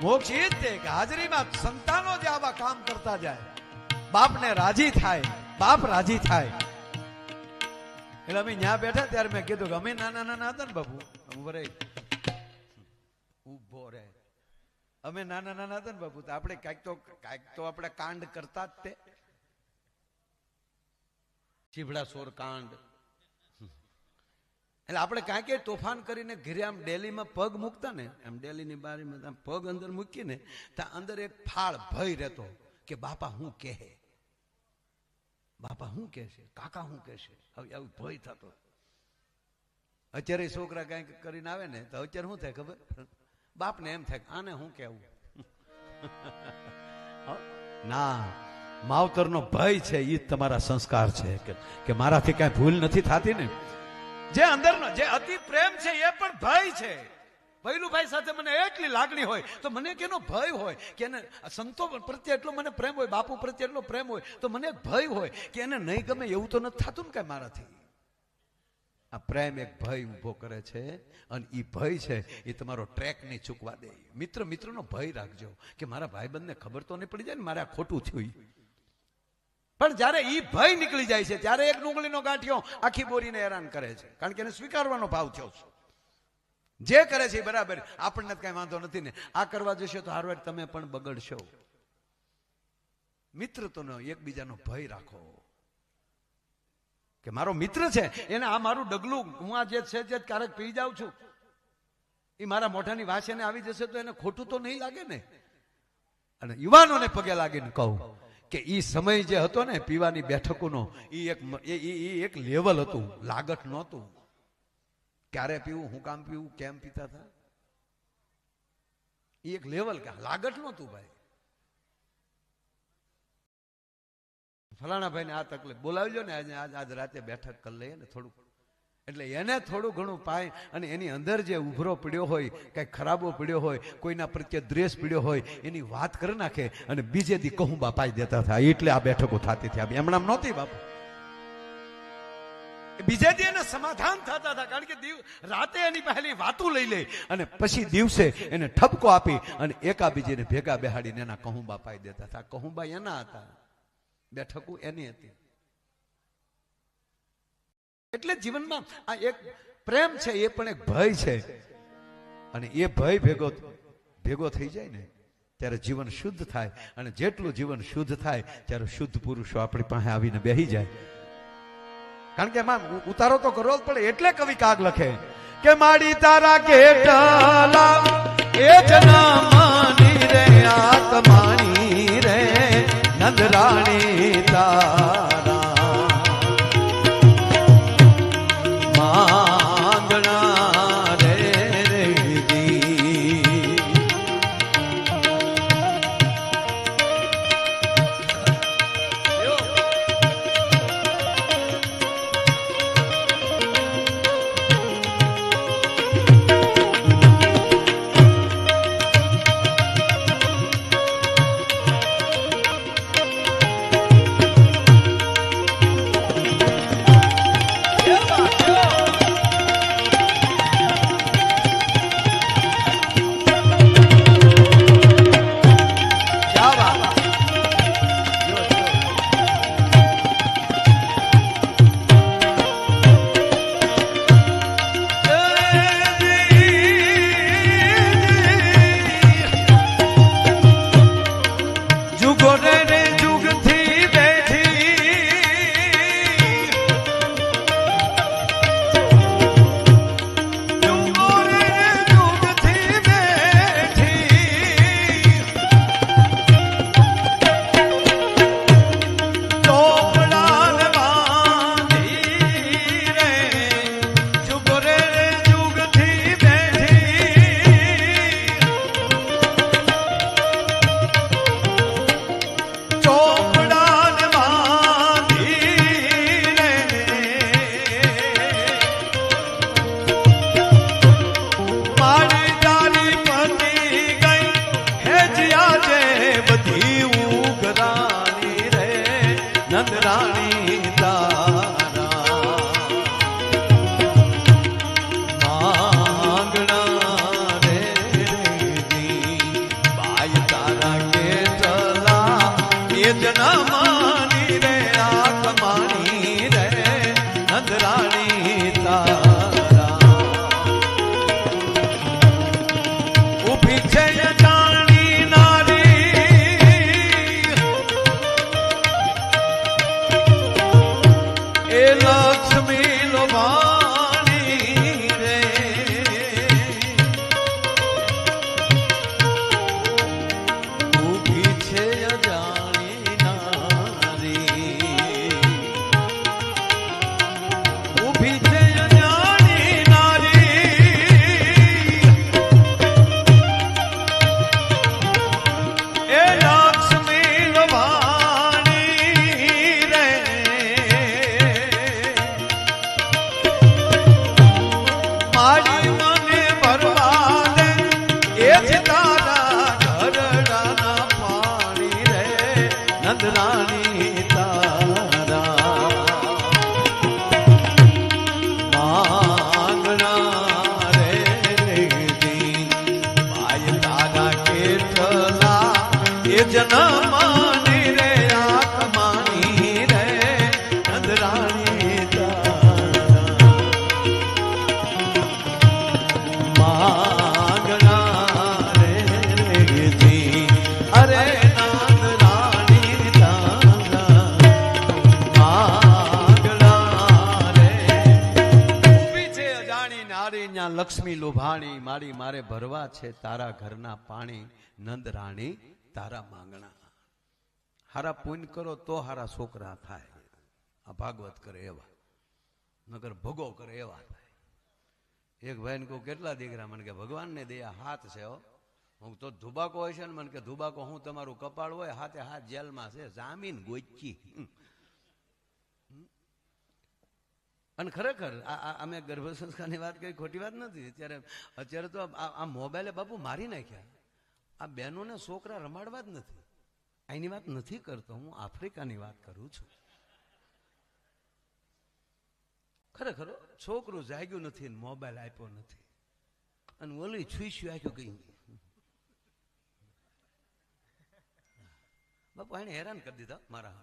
મોક્ષ એ જ છે કે હાજરીમાં સંતાનો જે આવા કામ કરતા જાય, બાપને રાજી થાય, બાપ રાજી થાય. એટલે અમે ત્યાં બેઠા ત્યારે મેં કીધું કે અમે નાના નાના હતા ને બાપુ, ઉભો રે, અમે નાના નાના હતા ને બાપુ તો આપણે કાંઈક તો આપણે કાંડ કરતા જ તે ચીભડા સોર કાંડ. એટલે આપણે કાંઈક તોફાન કરીને ઘરે આમ ડેલીમાં પગ મૂકતા ને, એમ ડેલીની બારીમાં આમ પગ અંદર મૂકીને ત્યાં અંદર એક ફાળ ભય રહેતો કે બાપા હું કહે, બાપા શું કહેશે, કાકા શું કહેશે, હવે આવું ભય થતો. અત્યારે છોકરા કઈક કરીને આવે ને તો અત્યારે શું થાય ખબર? બાપને એમ થાય આને શું કહેવું. ના, માવતરનો ભય છે એ જ તમારા સંસ્કાર છે કે મારાથી કઈ ભૂલ નથી થતી ને. જે અંદરનો જે અતિ પ્રેમ છે એ પણ ભય છે. ભૈલુભાઈ સાથે મને એટલી લાગણી હોય તો મને કેનો ભય હોય કે એને સંતો પ્રત્યે એટલો મને પ્રેમ હોય, બાપુ પ્રત્યે એટલો પ્રેમ હોય તો મને એક ભય હોય કે એને નહીં ગમે એવું તો નથી થતું ને કઈ મારાથી. આ પ્રેમ એક ભય ઉભો કરે છે અને એ ભય છે એ તમારો ટ્રેક નહીં ચૂકવા દે. મિત્રનો ભય રાખજો કે મારા ભાઈબંધને ખબર તો નહીં પડી જાય ને મારે આ ખોટું થયું. પણ જયારે એ ભય નીકળી જાય છે ત્યારે એક ડુંગળીનો ગાંઠિયો આખી બોરીને હેરાન કરે છે, કારણ કે એને સ્વીકારવાનો ભાવ થયો છે. જે કરે છે બરાબર, આપણને કઈ વાંધો નથી ને. આ કરવા જશો તો હારવાર તમે પણ બગડશો. મિત્રતાનો એકબીજાનો ભય રાખો કે મારો મિત્ર છે એને આ મારું ડગલું હું આ જે છે જે ક્યારેક પી જાઉં છું એ મારા મોઢાની વાસ એને આવી જશે તો એને ખોટું તો નહીં લાગે ને. અને યુવાનોને પગે લાગીને કહું કે એ સમય જે હતો ને પીવાની બેઠકોનો એ એક લેવલ હતું, લાગત નહોતું. ક્યારે પીવું, હું કામ પીવું, કેમ પીતા હતા, એ એક લેવલ કે લાગત નહોતું ભાઈ. ફલાણા ભાઈ ને આ તકલીફ બોલાવજો ને આજ રાતે બેઠક કરી લઈએ ને થોડુંક, એટલે એને થોડું ઘણું પાય અને એની અંદર જે ઉભરો પડ્યો હોય, કઈ ખરાબો પડ્યો હોય, કોઈના પ્રત્યે દ્વેષ પડ્યો હોય એની વાત કરી નાખે અને બીજે દી કહું બાપાઈ દેતા હતા. એટલે આ બેઠકો થતી હતી, એમણામ નહોતી બાપુ. બીજે દી એને સમાધાન થતા હતા, કારણ કે રાતે એની પહેલી વાતું લઈ લે અને પછી દિવસે એને ઠપકો આપી અને એકાબીજીને ભેગા બેહાડીને એના કહું બાપાઈ દેતા હતા. કહુંબા એના હતા, બેઠકો એની હતી. એટલે જીવનમાં આ એક પ્રેમ છે એ પણ એક ભય છે અને એ ભય ભેગો થઈ જાય ને ત્યારે જીવન શુદ્ધ થાય. અને જેટલું જીવન શુદ્ધ થાય ત્યારે શુદ્ધ પુરુષો આપણી પાસે આવીને બેહી જાય. કારણ કે એમાં ઉતારો તો કરવો જ પડે. એટલે કવિ કાગ લખે કે માડી તારા કેટલા એ જનામાની રે આત્માની રે નંદરાણી તારા માંગણા રે રેડી. જનમાની રે આત્માની રે નંદરાણી તારા ઉભી છે જાણી નારી એ લક્ષ્મી લોભાણી રે ઉભી છે જાણી નારી ઉભી છે જાણી નારી એ લક્ષ્મી લોભાણી રે મારી મને ભરવા દે એ જ તારા ઘરડાના પાણી રે નંદરાણી તારા માંગણા રે દી ભાઈ તારા કેટલા એ જનમાની રે આત્માની રે નંદરાણી તારા માંગણા રે દી અરે નંદરાણી તારા માંગણા રે ઊભી છે અજાણી નારી ન્યા લક્ષ્મી લોભાણી મારી મારે ભરવા છે તારા ઘરના પાણી નંદરાણી તારા માંગણા હારા પુણ્ય કરો તો હારા છોકરા થાય આ ભાગવત કરે એવા નગર ભોગો કરે એવા થાય એક ભાઈને કહું કેટલા દીકરા મને કે ભગવાનને દયા હાથ છે હો હું તો ધુબાકો હોય છે ને મને કે ધુબાકો હું તમારું કપાળ હોય હાથે હાથ જેલમાં છે જામીન ગોચી અને ખરેખર અમે ગર્ભ સંસ્કારની વાત કરી ખોટી વાત નથી અત્યારે તો આ મોબાઈલે બાપુ મારી નાખ્યા આ બહેનોને છોકરા રમાડવા જ નથી એની વાત નથી કરતો હું આફ્રિકાની વાત કરું છું ખરેખર છોકરું જાગ્યું નથી ને મોબાઈલ આપ્યો નથી અને ઓલી છુઈશું આખ્યું કઈ બાપુ એને હેરાન કરી દીધા મારા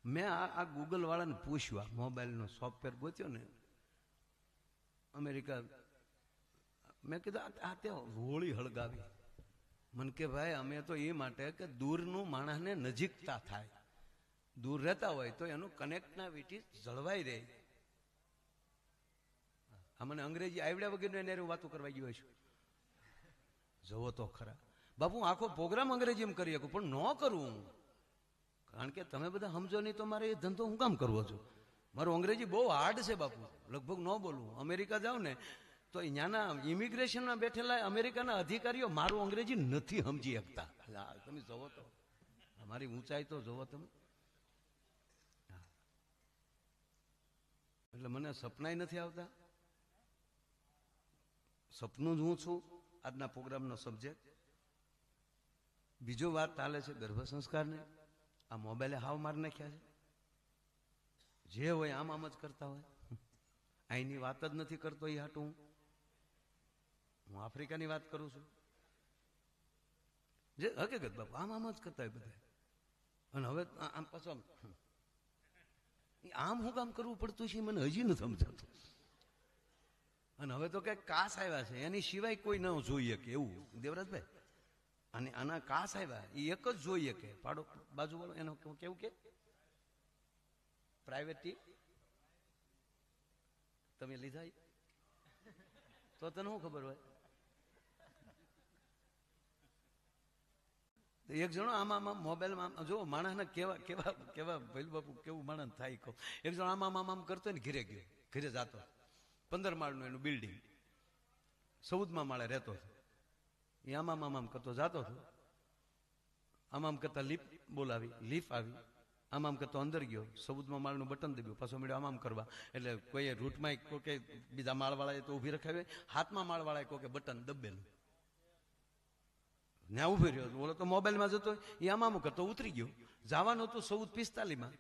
મેં આ ગૂગલ વાળાને પૂછ્યું આ મોબાઈલનો સોફ્ટવેર ગોત્યો ને અમેરિકા મેં કીધું આ તે હોળી હળગાવી મને કે ભાઈ અમે તો એ માટે કે દૂરનું માણસને નજીકતા થાય દૂર રહેતા હોય તો એનું કનેક્ટિવિટી જળવાઈ રહે આ મને અંગ્રેજી આવડ્યા વગરનું એને વાતો કરવા ગયો છું જવો તો ખરા બાપુ આખો પ્રોગ્રામ અંગ્રેજીમાં કરી શકું પણ ન કરું હું કારણ કે તમે બધા સમજો નહીં તો મારે એ ધંધો હું કામ કરવો છું મારું અંગ્રેજી બહુ હાર્ડ છે બાપુ લગભગ ન બોલું અમેરિકા જાઉં ને તો અહીંયાના ઇમિગ્રેશનમાં બેઠેલા અમેરિકાના અધિકારીઓ મારું અંગ્રેજી નથી સમજી શકતા તમે જોવો તો મારી ઊંચાઈ તો જોવો તમે એટલે મને સપનાય નથી આવતા સપનું જ હું છું આજના પ્રોગ્રામનો સબ્જેક્ટ બીજો વાત ચાલે છે ગર્ભ સંસ્કારને આ મોબાઈલે હાવ મારી નાખ્યા છે જે હોય આમ જ કરતા હોય અહીંની વાત જ નથી કરતો એ હાટું હું આફ્રિકાની વાત કરું છું જે હકીકત બાપુ આમ જ કરતા હોય બધા અને હવે આમ પાછું આમ હું કામ કરવું પડતું છે મને હજી નથી સમજાતું અને હવે તો કઈક કાસ આવ્યા છે એની સિવાય કોઈ ન જોઈએ કે એવું દેવરાજભાઈ અને આના કાસ આવ્યા એ એક જ જોઈએ કે પાડો બાજુ વાળો એનો કેવું કે પ્રાઇવેટ તમે લીધા તો તને શું ખબર હોય એક જણો આમાં મોબાઈલમાં જો માણસને કેવા કેવા કેવા ભૈલ બાપુ કેવું માણસ થાય કહો એક જણો આમ કરતો ને ઘરે ગયો ઘરે જતો 15 માળનું એનું બિલ્ડિંગ 14મા માળે રહેતો હતો એ આમ કરતો જતો હતો આમ કરતા લીફ આવી આમ કરતો અંદર ગયો 14મા માળનું બટન દબ્યું પાછો મળ્યો આમ કરવા એટલે કોઈ રૂટમાં કોઈ બીજા માળવાળાએ તો ઊભી રખાવી 7મા માળવાળાએ કોઈ બટન દબેલું ત્યાં ઉભી રહ્યો બોલો તો મોબાઈલમાં જતો એ આમ કરતો ઉતરી ગયો જવાનું હતું 14:45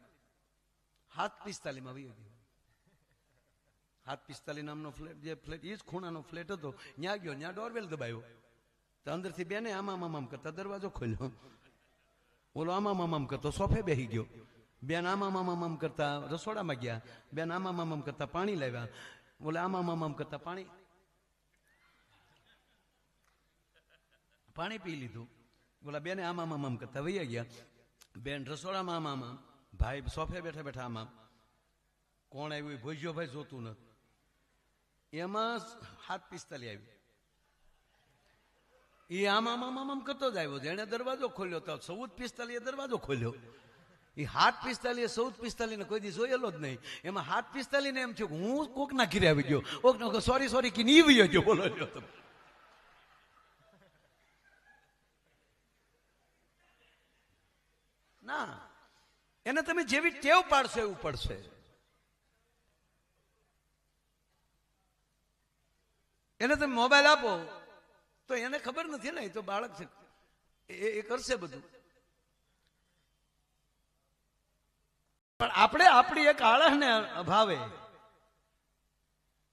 7:45 વહી ગયો 7:45 નામનો ફ્લેટ જે ફ્લેટ એ જ ખૂણાનો ફ્લેટ હતો ત્યાં ગયો ત્યાં ડોરબેલ દબાયો તો અંદરથી બેને આમ કરતા દરવાજો ખોલ્યો ઓલો આમામ કરતો સોફે બેસી ગયો, બેન આમામ કરતા રસોડામાં ગયા, બેન આમામ કરતા પાણી લાવ્યા, ઓલે આમામ કરતા પાણી પી લીધું, બોલા બેને આમામ કરતા વૈયા ગયા, બેન રસોડામાં આમામ, ભાઈ સોફે બેઠા બેઠા આમામ. કોણ આવ્યું ભોજ્યો ભાઈ જોતું નથી. એમાં 7:45 આવી. એ આમામ કરતો જ આવ્યો, જેને દરવાજો ખોલ્યો તો 14:45 દરવાજો ખોલ્યો. એ 7:45 14:45 ને કોઈ દી જોયેલો જ નહીં. એમાં 7:45 ને એમ થયું કે હું કોક ના ઘીરે આવી ગયો, સોરી કે નીવ્યો ગયો. બોલો તમે ના, એને તમે જેવી ટેવ પાડશો એવું પડશે. એને તમે મોબાઈલ આપો તો એને ખબર નથી ને, એ તો બાળક છે, એ કરશે બધું. પણ આપણે આપણી એક આળસને અભાવે,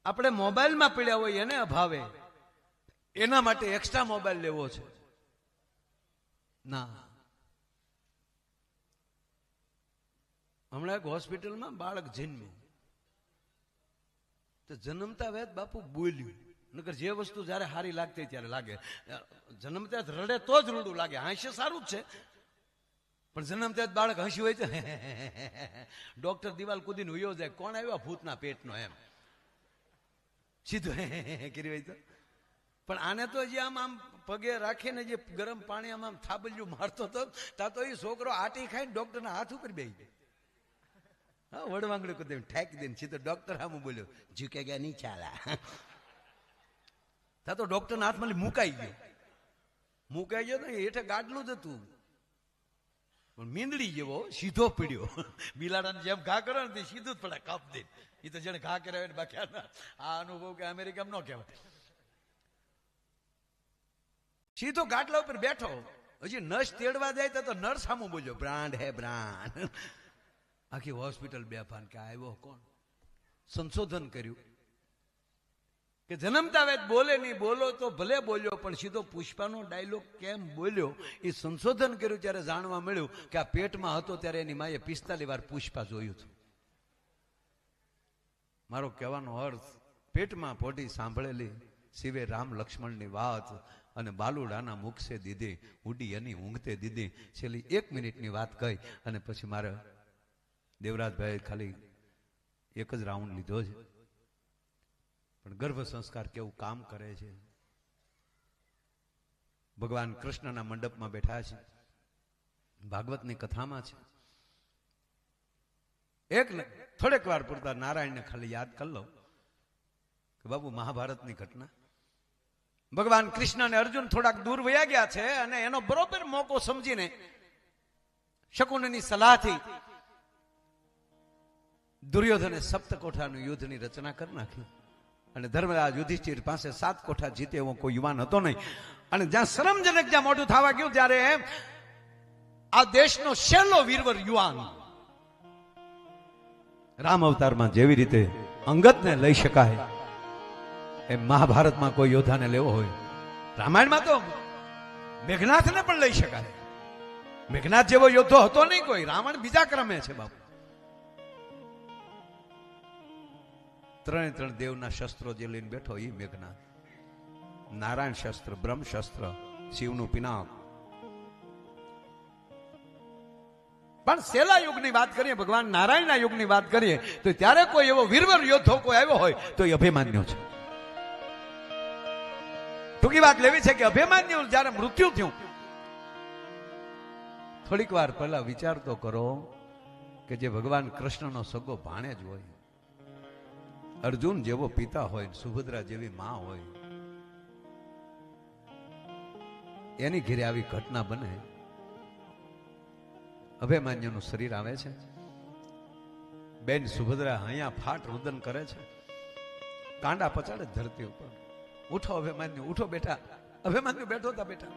આપણે મોબાઈલમાં પડ્યા હોય એને અભાવે, એના માટે એક્સ્ટ્રા મોબાઈલ લેવો છે. ના, હમણાં એક હોસ્પિટલમાં બાળક જન્મ્યું, તો જન્મતા વેત બાપુ બોલ્યું. નકર જે વસ્તુ જયારે સારી લાગતી ત્યારે લાગે, જન્મતા રડે તો જ રૂડું લાગે. હાસ્ય સારું જ છે, પણ જન્મતા બાળક હસી હોય તો ડોક્ટર દિવાલ કૂદીને ઉયો જાય, કોણ આવ્યા ભૂતના પેટનો, એમ સીધું કરી હોય તો. પણ આને તો જે આમ પગે રાખીને જે ગરમ પાણી આમ થાબલ્યું મારતો હતો, તા તો એ છોકરો આટી ખાઈને ડોક્ટરના હાથ ઉપર બેસી જાય. હા, વડવાંગડું કદી ઠેકી દઈને સીધો ડોક્ટર આમ બોલ્યો, ઝૂકે ગયા નહીં ચાલા. તા તો ડોક્ટરના હાથમાં મુકાઈ ગયો ને, હેઠે ગાડલું જ હતું, પણ મીંદડી જેવો સીધો પીડ્યો. બિલાડાને જેમ ઘા કરે ને તે સીધું જ પડે કાપ દે. એ તો જેને ઘા કર્યા હોય બાકી આ અનુભવ કે અમેરિકામાં ન કહેવાય. સીધો ગાટલા ઉપર બેઠો, હજી નર્સ તેડવા જાય તો નર્સ સામું બોલ્યો, બ્રાન્ડ હે બ્રાન્ડ. આખી હોસ્પિટલ બેફાન કે આવ્યો કોણ. સંશોધન કર્યું કે જન્મતા વેત બોલે નહીં, બોલો તો ભલે બોલ્યો, પણ સીધો પુષ્પાનો ડાયલોગ કેમ બોલ્યો એ સંશોધન કર્યું ત્યારે જાણવા મળ્યું કે આ પેટમાં હતો ત્યારે એની માએ 45 વાર પુષ્પા જોયું હતું. મારો કહેવાનો અર્થ, પેટમાં પોઢી સાંભળેલી શિવે રામ લક્ષ્મણની વાત અને બાલુડાના મુખ સે દીધી ઉડી એની ઊંઘતે દીધી. છેલ્લી 1 મિનિટની વાત કહી અને પછી મારે દેવરાજભાઈ ખાલી એક જ રાઉન્ડ લીધો છે. પણ ગર્ભ સંસ્કાર કેવું કામ કરે છે. ભગવાન કૃષ્ણના મંડપમાં બેઠા છે, ભાગવતની કથામાં છે. એક થોડેક વાર પૂરતા નારાયણને ખાલી યાદ કરી લો કે બાબુ મહાભારતની ઘટના, ભગવાન કૃષ્ણ અને અર્જુન થોડાક દૂર વયા ગયા છે અને એનો બરોબર મોકો સમજીને શકુનની સલાહથી દુર્યોધને સપ્તકોઠાનું યુદ્ધની રચના કરી નાખી. અને ધર્મરાજ યુધિષ્ઠિર પાસે 7 કોઠા જીતે એવો કોઈ યુવાન હતો નહીં. અને જ્યાં શરમજનક જ્યાં મોટું થવા ગયું ત્યારે આ દેશનો છેલ્લો વીરવર યુવાન રામ અવતારમાં જેવી રીતે અંગદને લઈ શકાય એમ મહાભારતમાં કોઈ યોદ્ધાને લેવો હોય, રામાયણમાં તો મેઘનાથને પણ લઈ શકાય. મેઘનાથ જેવો યોદ્ધો હતો નહીં કોઈ, રાવણ બીજા ક્રમે છે બાપુ. 3 દેવના શસ્ત્રો જે લઈને બેઠો એ મેઘનાથ. નારાયણ શસ્ત્ર, બ્રહ્મ શસ્ત્ર, શિવનું પિનાક. પણ છેલ્લા યુગની વાત કરીએ, ભગવાન નારાયણના યુગની વાત કરીએ તો ત્યારે કોઈ એવો વીરવર યોદ્ધો કોઈ આવ્યો હોય તો એ અભિમન્યુ છે. ટૂંકી વાત લેવી છે કે અભિમન્યુ જયારે મૃત્યુ થયું, થોડીક વાર પહેલા વિચાર તો કરો કે જે ભગવાન કૃષ્ણનો સગો ભાણેજ હોય, અર્જુન જેવો પિતા હોય, સુભદ્રા જેવી માં હોય, એની ઘેરે આવી ઘટના બને. અભિમન્યુનું શરીર આવે છે, બેન સુભદ્રા અહીંયા ફાટ રુદન કરે છે, કાંડા પચાડે ધરતી ઉપર. ઉઠો અભિમન્યુ, ઉઠો બેટા. અભિમન્યુ બેઠો હતા બેટા.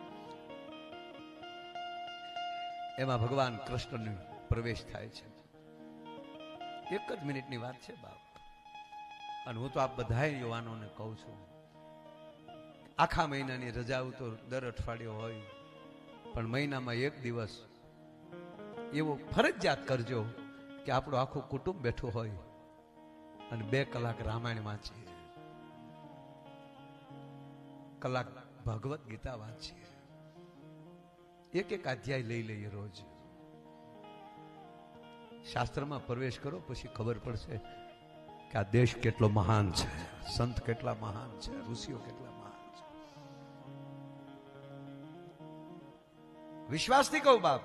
એમાં ભગવાન કૃષ્ણનો પ્રવેશ થાય છે. 1 જ મિનિટની વાત છે બાપ. અને હું તો આપ બધા યુવાનોને કહું છું, આખા મહિનાની રજાઓ તો દર અઠવાડિયે હોય, પણ મહિનામાં 1 દિવસ એવો ફરજિયાત કરજો કે આપણું આખું કુટુંબ બેઠું હોય અને 2 કલાક રામાયણ વાંચીએ, કલાક ભગવત ગીતા વાંચીએ, એક અધ્યાય લઈ લઈએ રોજ. શાસ્ત્રમાં પ્રવેશ કરો, પછી ખબર પડશે કે આ દેશ કેટલો મહાન છે, સંત કેટલા મહાન છે, ઋષિઓ કેટલા મહાન છે. વિશ્વાસથી કહું બાપ,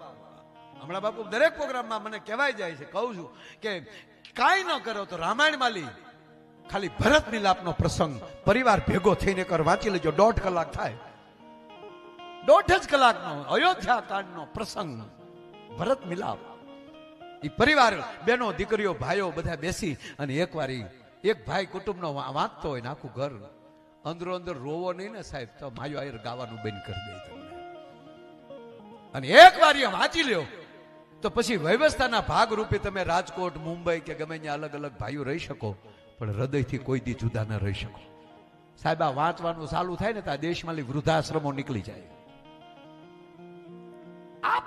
હમણાં બાપુ દરેક પ્રોગ્રામમાં મને કહેવાય જાય છે, કહું છું કે કાંઈ ન કરો તો રામાયણ માલી ખાલી ભરત મિલાપનો પ્રસંગ પરિવાર ભેગો થઈને કર વાંચી લેજો. 1.5 કલાક થાય, 1.5 જ કલાકનો અયોધ્યા કાંડનો પ્રસંગ ભરત મિલાપ. એ પરિવાર બેનો દીકરીઓ ભાઈઓ બધા બેસી અને એકવાર એક ભાઈ કુટુંબનો વાંચતો હોય ને આખું ઘર અંદરો અંદર રોવો નહીં ને સાહેબ, તો માયો આયર ગાવાનું બંધ કરી દે તમને. અને એકવાર એ વાંચી લ્યો તો પછી વ્યવસ્થાના ભાગ રૂપે તમે રાજકોટ, મુંબઈ કે ગમે ત્યાં અલગ અલગ ભાઈઓ રહી શકો, પણ હૃદયથી કોઈ દી જુદા ન રહી શકો. સાહેબ આ વાંચવાનું ચાલુ થાય ને તો આ દેશમાં વૃદ્ધાશ્રમો નીકળી જાય. આ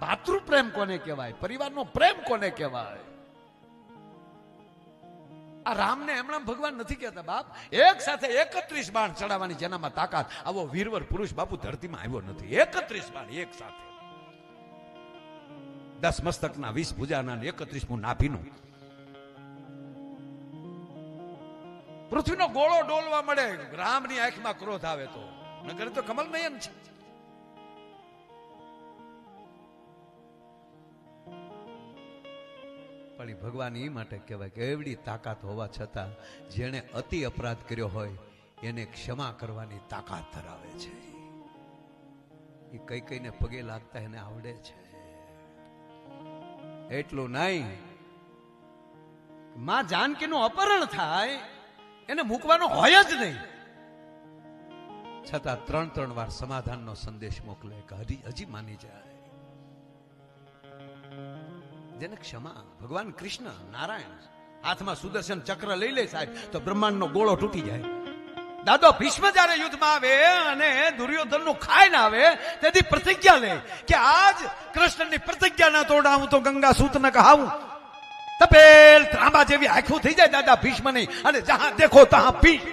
ભાતૃ પ્રેમ કોને કહેવાય? પરિવારનો પ્રેમ કોને કહેવાય? આ રામને એમણે ભગવાન નથી કહેતા બાપ, એક સાથે 31 બાણ ચડાવવાની જેનામાં તાકાત, આવો વીરવર પુરુષ બાપુ ધરતીમાં આવ્યો નથી. 31 બાણ એક સાથે, 10 મસ્તકના, 20 ભુજાના, 31મું નાભીનું. પૃથ્વીનો ગોળો ડોલવા મળે, રામની આંખમાં ક્રોધ આવે તો, નગર તો કમલ નયન છે. પણ ભગવાન એ માટે કહેવાય કે એવડી તાકાત હોવા છતાં જેણે અતિ અપરાધ કર્યો હોય એને ક્ષમા કરવાની તાકાત ધરાવે છે. એ કઈ કઈને પગે લાગતા એને આવડે છે. એટલું નહીં, માં જાનકીનું અપહરણ થાય એને મૂકવાનો હોય જ નહીં, છતાં 3 વાર સમાધાનનો સંદેશ મોકલે કે હજી માની જાય. જેને ક્ષમા, ભગવાન કૃષ્ણ નારાયણ હાથમાં સુદર્શન ચક્ર લઈ લે સાહેબ તો બ્રહ્માંડનો ગોળો તૂટી જાય. દાદો ભીષ્મ જયારે યુદ્ધમાં આવે અને દુર્યોધનનું ખાઈ ના આવે તેથી પ્રતિજ્ઞા લે કે આજ કૃષ્ણની પ્રતિજ્ઞા ના તોડાવું તો ગંગા સૂત ન કહાવું. તપેલ ત્રાંબા જેવી આંખો થઈ જાય દાદા ભીષ્મની, અને જહાં દેખો તહાં ભીષ.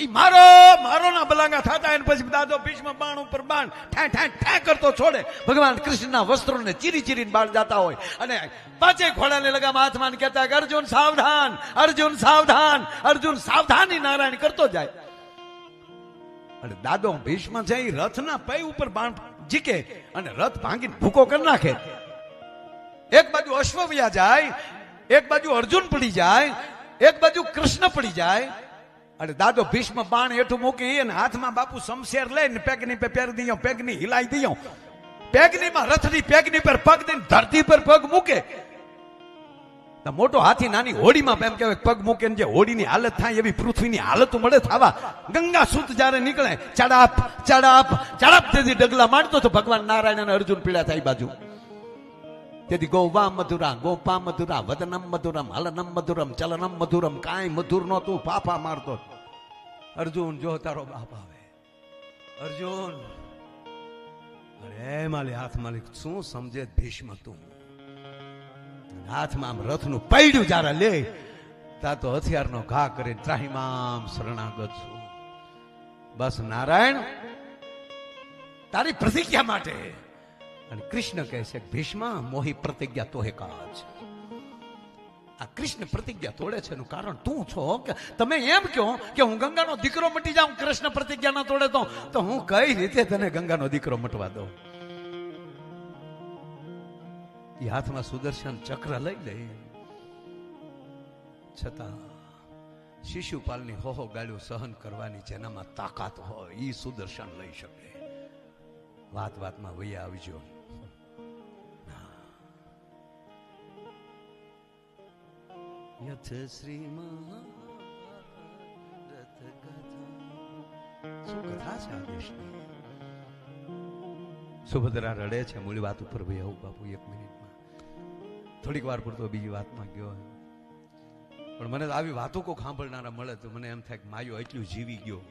ઈ મારો ના બલાંગા થતા, અને પછી દાદો ભીષ્મ બાણ ઉપર બાણ ઠે ઠે ઠે કરતો છોડે. ભગવાન કૃષ્ણના વસ્ત્રોને ચીરીને બાળ જતા હોય, અને 5 ઘોડાને લગામાં હાથમાં કહેતા કે અર્જુન સાવધાન, અર્જુન સાવધાન, અર્જુન સાવધાન. નારાયણ કરતો જાય. અને દાદો ભીષ્મ છે એ રથના પૈ ઉપર બાણ જીકે અને રથ ભાંગીને ભૂકો કરી નાખે. એક બાજુ અશ્વવ્યા જાય, એક બાજુ અર્જુન પડી જાય, એક બાજુ કૃષ્ણ પડી જાય. અને દાદો ભીષ્મ બાણ હેઠું મૂકી અને હાથમાં બાપુ શમશેર લઈને પેગની પર પહેરી દઈએ, પેગની હિલાઈ દઈએ, પેગનીમાં રથની પેગની પર પગ દઈને ધરતી પર પગ મૂકે. મોટો હાથી નાની હોડીમાં એમ કહેવાય પગ મૂકે, જે હોડીની હાલત થાય એવી પૃથ્વીની હાલત મળે થવા. ગંગા સૂત જયારે નીકળે ચડાપ ચડાપ ચડાપ તેથી ડગલા માંડતો તો ભગવાન નારાયણ અને અર્જુન પીડા થાય બાજુ. તેથી ગોવા મધુરા, ગોપા મધુરા, વદનમ મધુરમ, હલનમ મધુરમ, ચલનમ મધુરમ, કાંઈ મધુર નો તું ફાફા મારતો. અર્જુન જો તારો બાપ આવે, અર્જુન અરે માલી હાથ માલિક શું સમજે ભીષ્મ તું. હાથમાં આમ રથનું પૈડું જયારે લે તા તો હથિયારનો ઘા કરી ત્રાહીમામ શરણાગત છું. બસ નારાયણ તારી પ્રતિજ્ઞા માટે. અને કૃષ્ણ કહે છે ભીષ્મ મોહી પ્રતિજ્ઞા તો હે કાજ. આ કૃષ્ણ પ્રતિજ્ઞા તોડે છે એનું કારણ તું છો. કે તમે એમ કહો કે હું ગંગાનો દીકરો મટી જાઉં, કૃષ્ણ પ્રતિજ્ઞા ના તોડે તો હું કઈ રીતે તને ગંગાનો દીકરો મટવા દઉં. એ હાથમાં સુદર્શન ચક્ર લઈ લે, છતાં શિશુપાલની હોહો ગાળ્યું સહન કરવાની જેનામાં તાકાત હોય એ સુદર્શન લઈ શકે. વાત વાતમાં વૈયા આવજો. યથ શ્રીમાં શું કથા છે આ દેશની. સુભદ્રા રડે છે, મૂળ વાત ઉપર ભાઈ આવું બાપુ 1 મિનિટમાં થોડીક વાર પૂરતો બીજી વાતમાં ગયો. પણ મને આવી વાતો કોઈ સાંભળનારા મળે તો મને એમ થાય કે માયો એટલું જીવી ગયો.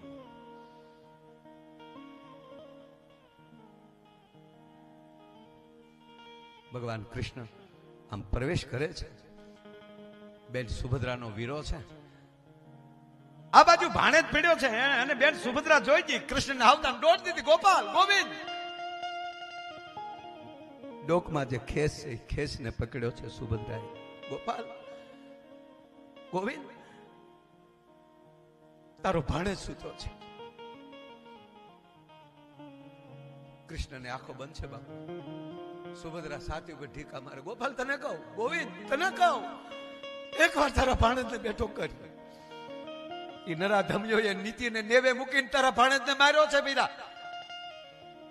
ભગવાન કૃષ્ણ આમ પ્રવેશ કરે છે. બેન સુભદ્રાનો વીરો છે. આ બાજુ ભાણેજ પીડ્યો છે અને બેન સુભદ્રા જોઈ ગઈ કૃષ્ણને આવતા દોડ દીધી. ગોપાલ, ગોવિંદ. ડોકમાં જે ખેસ છે ખેસને પકડ્યો છે સુભદ્રાએ. ગોપાલ, ગોવિંદ, તારો ભાણેજ સૂતો છે. કૃષ્ણને આંખો બંધ છે બાપુ. સુભદ્રા સાથી ઉપર ઢીકા મારે. ગોપાલ, તને કહું, ગોવિંદ તને કહું, એક વાર તારા ભાણેજને બેઠો કરી. એ નરાધમ્યો એ નીતિને નેવે મૂકીને તારા ભાણેજને માર્યો છે. બીરા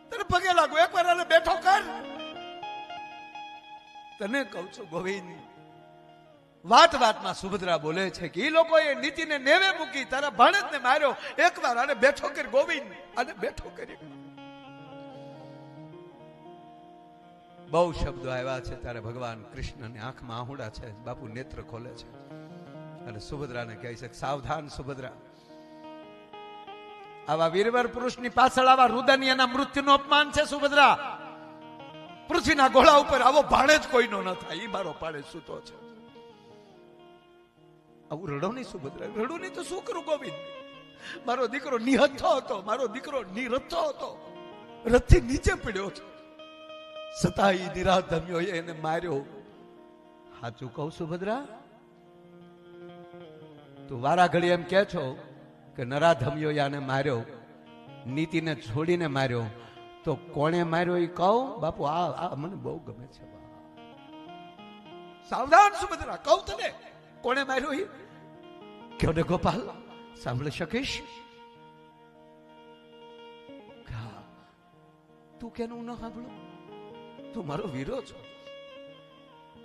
તને પગે લાગુ, એક વાર એને બેઠો કર. તને કહું છું ગોવિંદ. વાત વાતમાં સુભદ્રા બોલે છે કે એ લોકોએ નીતિને નેવે મૂકી તારા ભાણેજને માર્યો. એક વાર આને બેઠો કરી ગોવિંદ, આને બેઠો કરી. બહુ શબ્દો આવ્યા છે ત્યારે ભગવાન કૃષ્ણની આંખમાં આહુડા છે. બાપુ નેત્ર ખોલે છે અને સુભદ્રાને કહે છે, સાવધાન સુભદ્રા, આવા વીરવર પુરુષની પાછળ આવા રુદન એના મૃત્યુનું અપમાન છે. સુભદ્રા, પૃથ્વીના ગોળા ઉપર આવો ભાણેજ કોઈનો ન થાય. એ મારો ભાણેજ સૂતો છે. આવું રડો નહીં સુભદ્રા, રડો નહીં તો શું કરું ગોવિંદ? મારો દીકરો નિહત્થો હતો, મારો દીકરો નિરથ્થો હતો, રથથી નીચે પડ્યો છે. સતાઈ નિરાધમ્યો એને માર્યો. સાચું કહું સુભદ્રા? તું વારા ઘડી એમ કે છો કે નરાધમ્યો આને માર્યો, નીતિને છોડીને માર્યો, તો કોણે માર્યો એ કહું? બાપુ આ મને બહુ ગમે છે. સાવધાન સુભદ્રા, કહું તને કોણે માર્યો એ કહો ને ગોપાલ, સાંભળી શકીશ? તું કેનું ન સાંભળું? તું મારો વીરો છો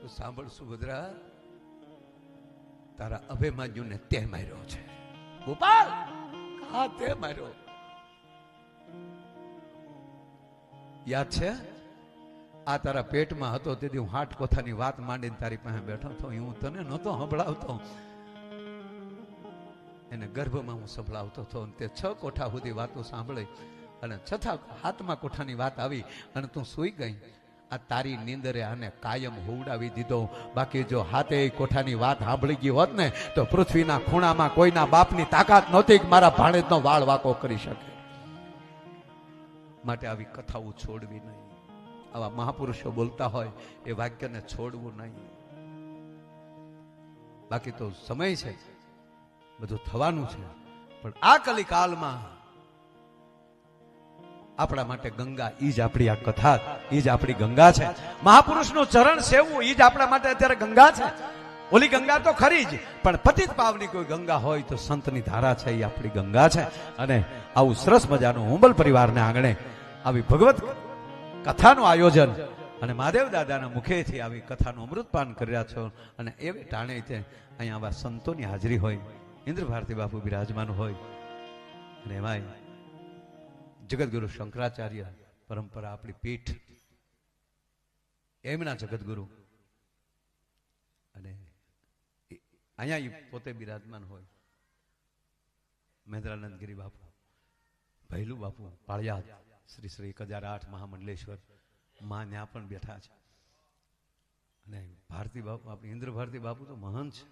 તો સાંભળ સુભદ્રા, તારા અભિમાન્યુને તે માર્યો છે. ગોપાલ, હા તે માર્યો. યાદ છે? આ તારા પેટમાં હતો તેથી હું 8 કોઠાની વાત માંડીને તારી પાસે બેઠો હતો. હું તને નહોતો સંભળાવતો, એને ગર્ભમાં હું સંભળાવતો હતો. તે 6 કોઠા સુધી વાતો સાંભળી અને 7મા કોઠાની વાત આવી અને તું સૂઈ ગઈ. આ તારી નીંદરે આને કાયમ હોવડાવી દીધો. બાકી જો 7 કોઠાની વાત સાંભળી ગઈ હોત ને તો પૃથ્વીના ખૂણામાં કોઈના બાપની તાકાત નહોતી કે મારા ભાણેજનો વાળ વાકો કરી શકે. માટે આવી કથાઓ છોડવી નહીં. આવા મહાપુરુષો બોલતા હોય એ વાક્યને છોડવું નહીં. બાકી તો સમય છે, બધું થવાનું છે, પણ આ કલિકાલમાં આપણા માટે ગંગા ઈ જ આપણી આ કથા, ઈ જ આપણી ગંગા છે. મહાપુરુષનું ચરણ સેવવું ઈ જ આપણા માટે અત્યારે ગંગા છે. ઓલી ગંગા તો ખરી જ, પણ પતિત પાવની કોઈ ગંગા હોય તો સંતની ધારા છે, એ આપણી ગંગા છે. અને આવું સરસ મજાનું હુંબલ પરિવારને આંગણે આવી ભગવત કથાનું આયોજન અને મહાદેવ દાદાના મુખેથી આવી કથાનું અમૃતપાન કરી રહ્યા છો. અને એવે ટાણે તે અહીંયા આવા સંતોની હાજરી હોય, ઇન્દ્ર ભારતી બાપુ બિરાજમાન હોય, અને એમાંય જગતગુરુ શંકરાચાર્ય પરંપરા આપણી પીઠ, એમના જગતગુરુ, અને અહીંયા પોતે બિરાજમાન હોય મહેન્દ્રાનંદગીરી બાપુ, ભૈલું બાપુ, પાળિયાદ, શ્રી શ્રી 1008 મહામંડલેશ્વર માં ત્યાં પણ બેઠા છે. અને ભારતી બાપુ, આપણે ઇન્દ્ર ભારતી બાપુ તો મહાન છે.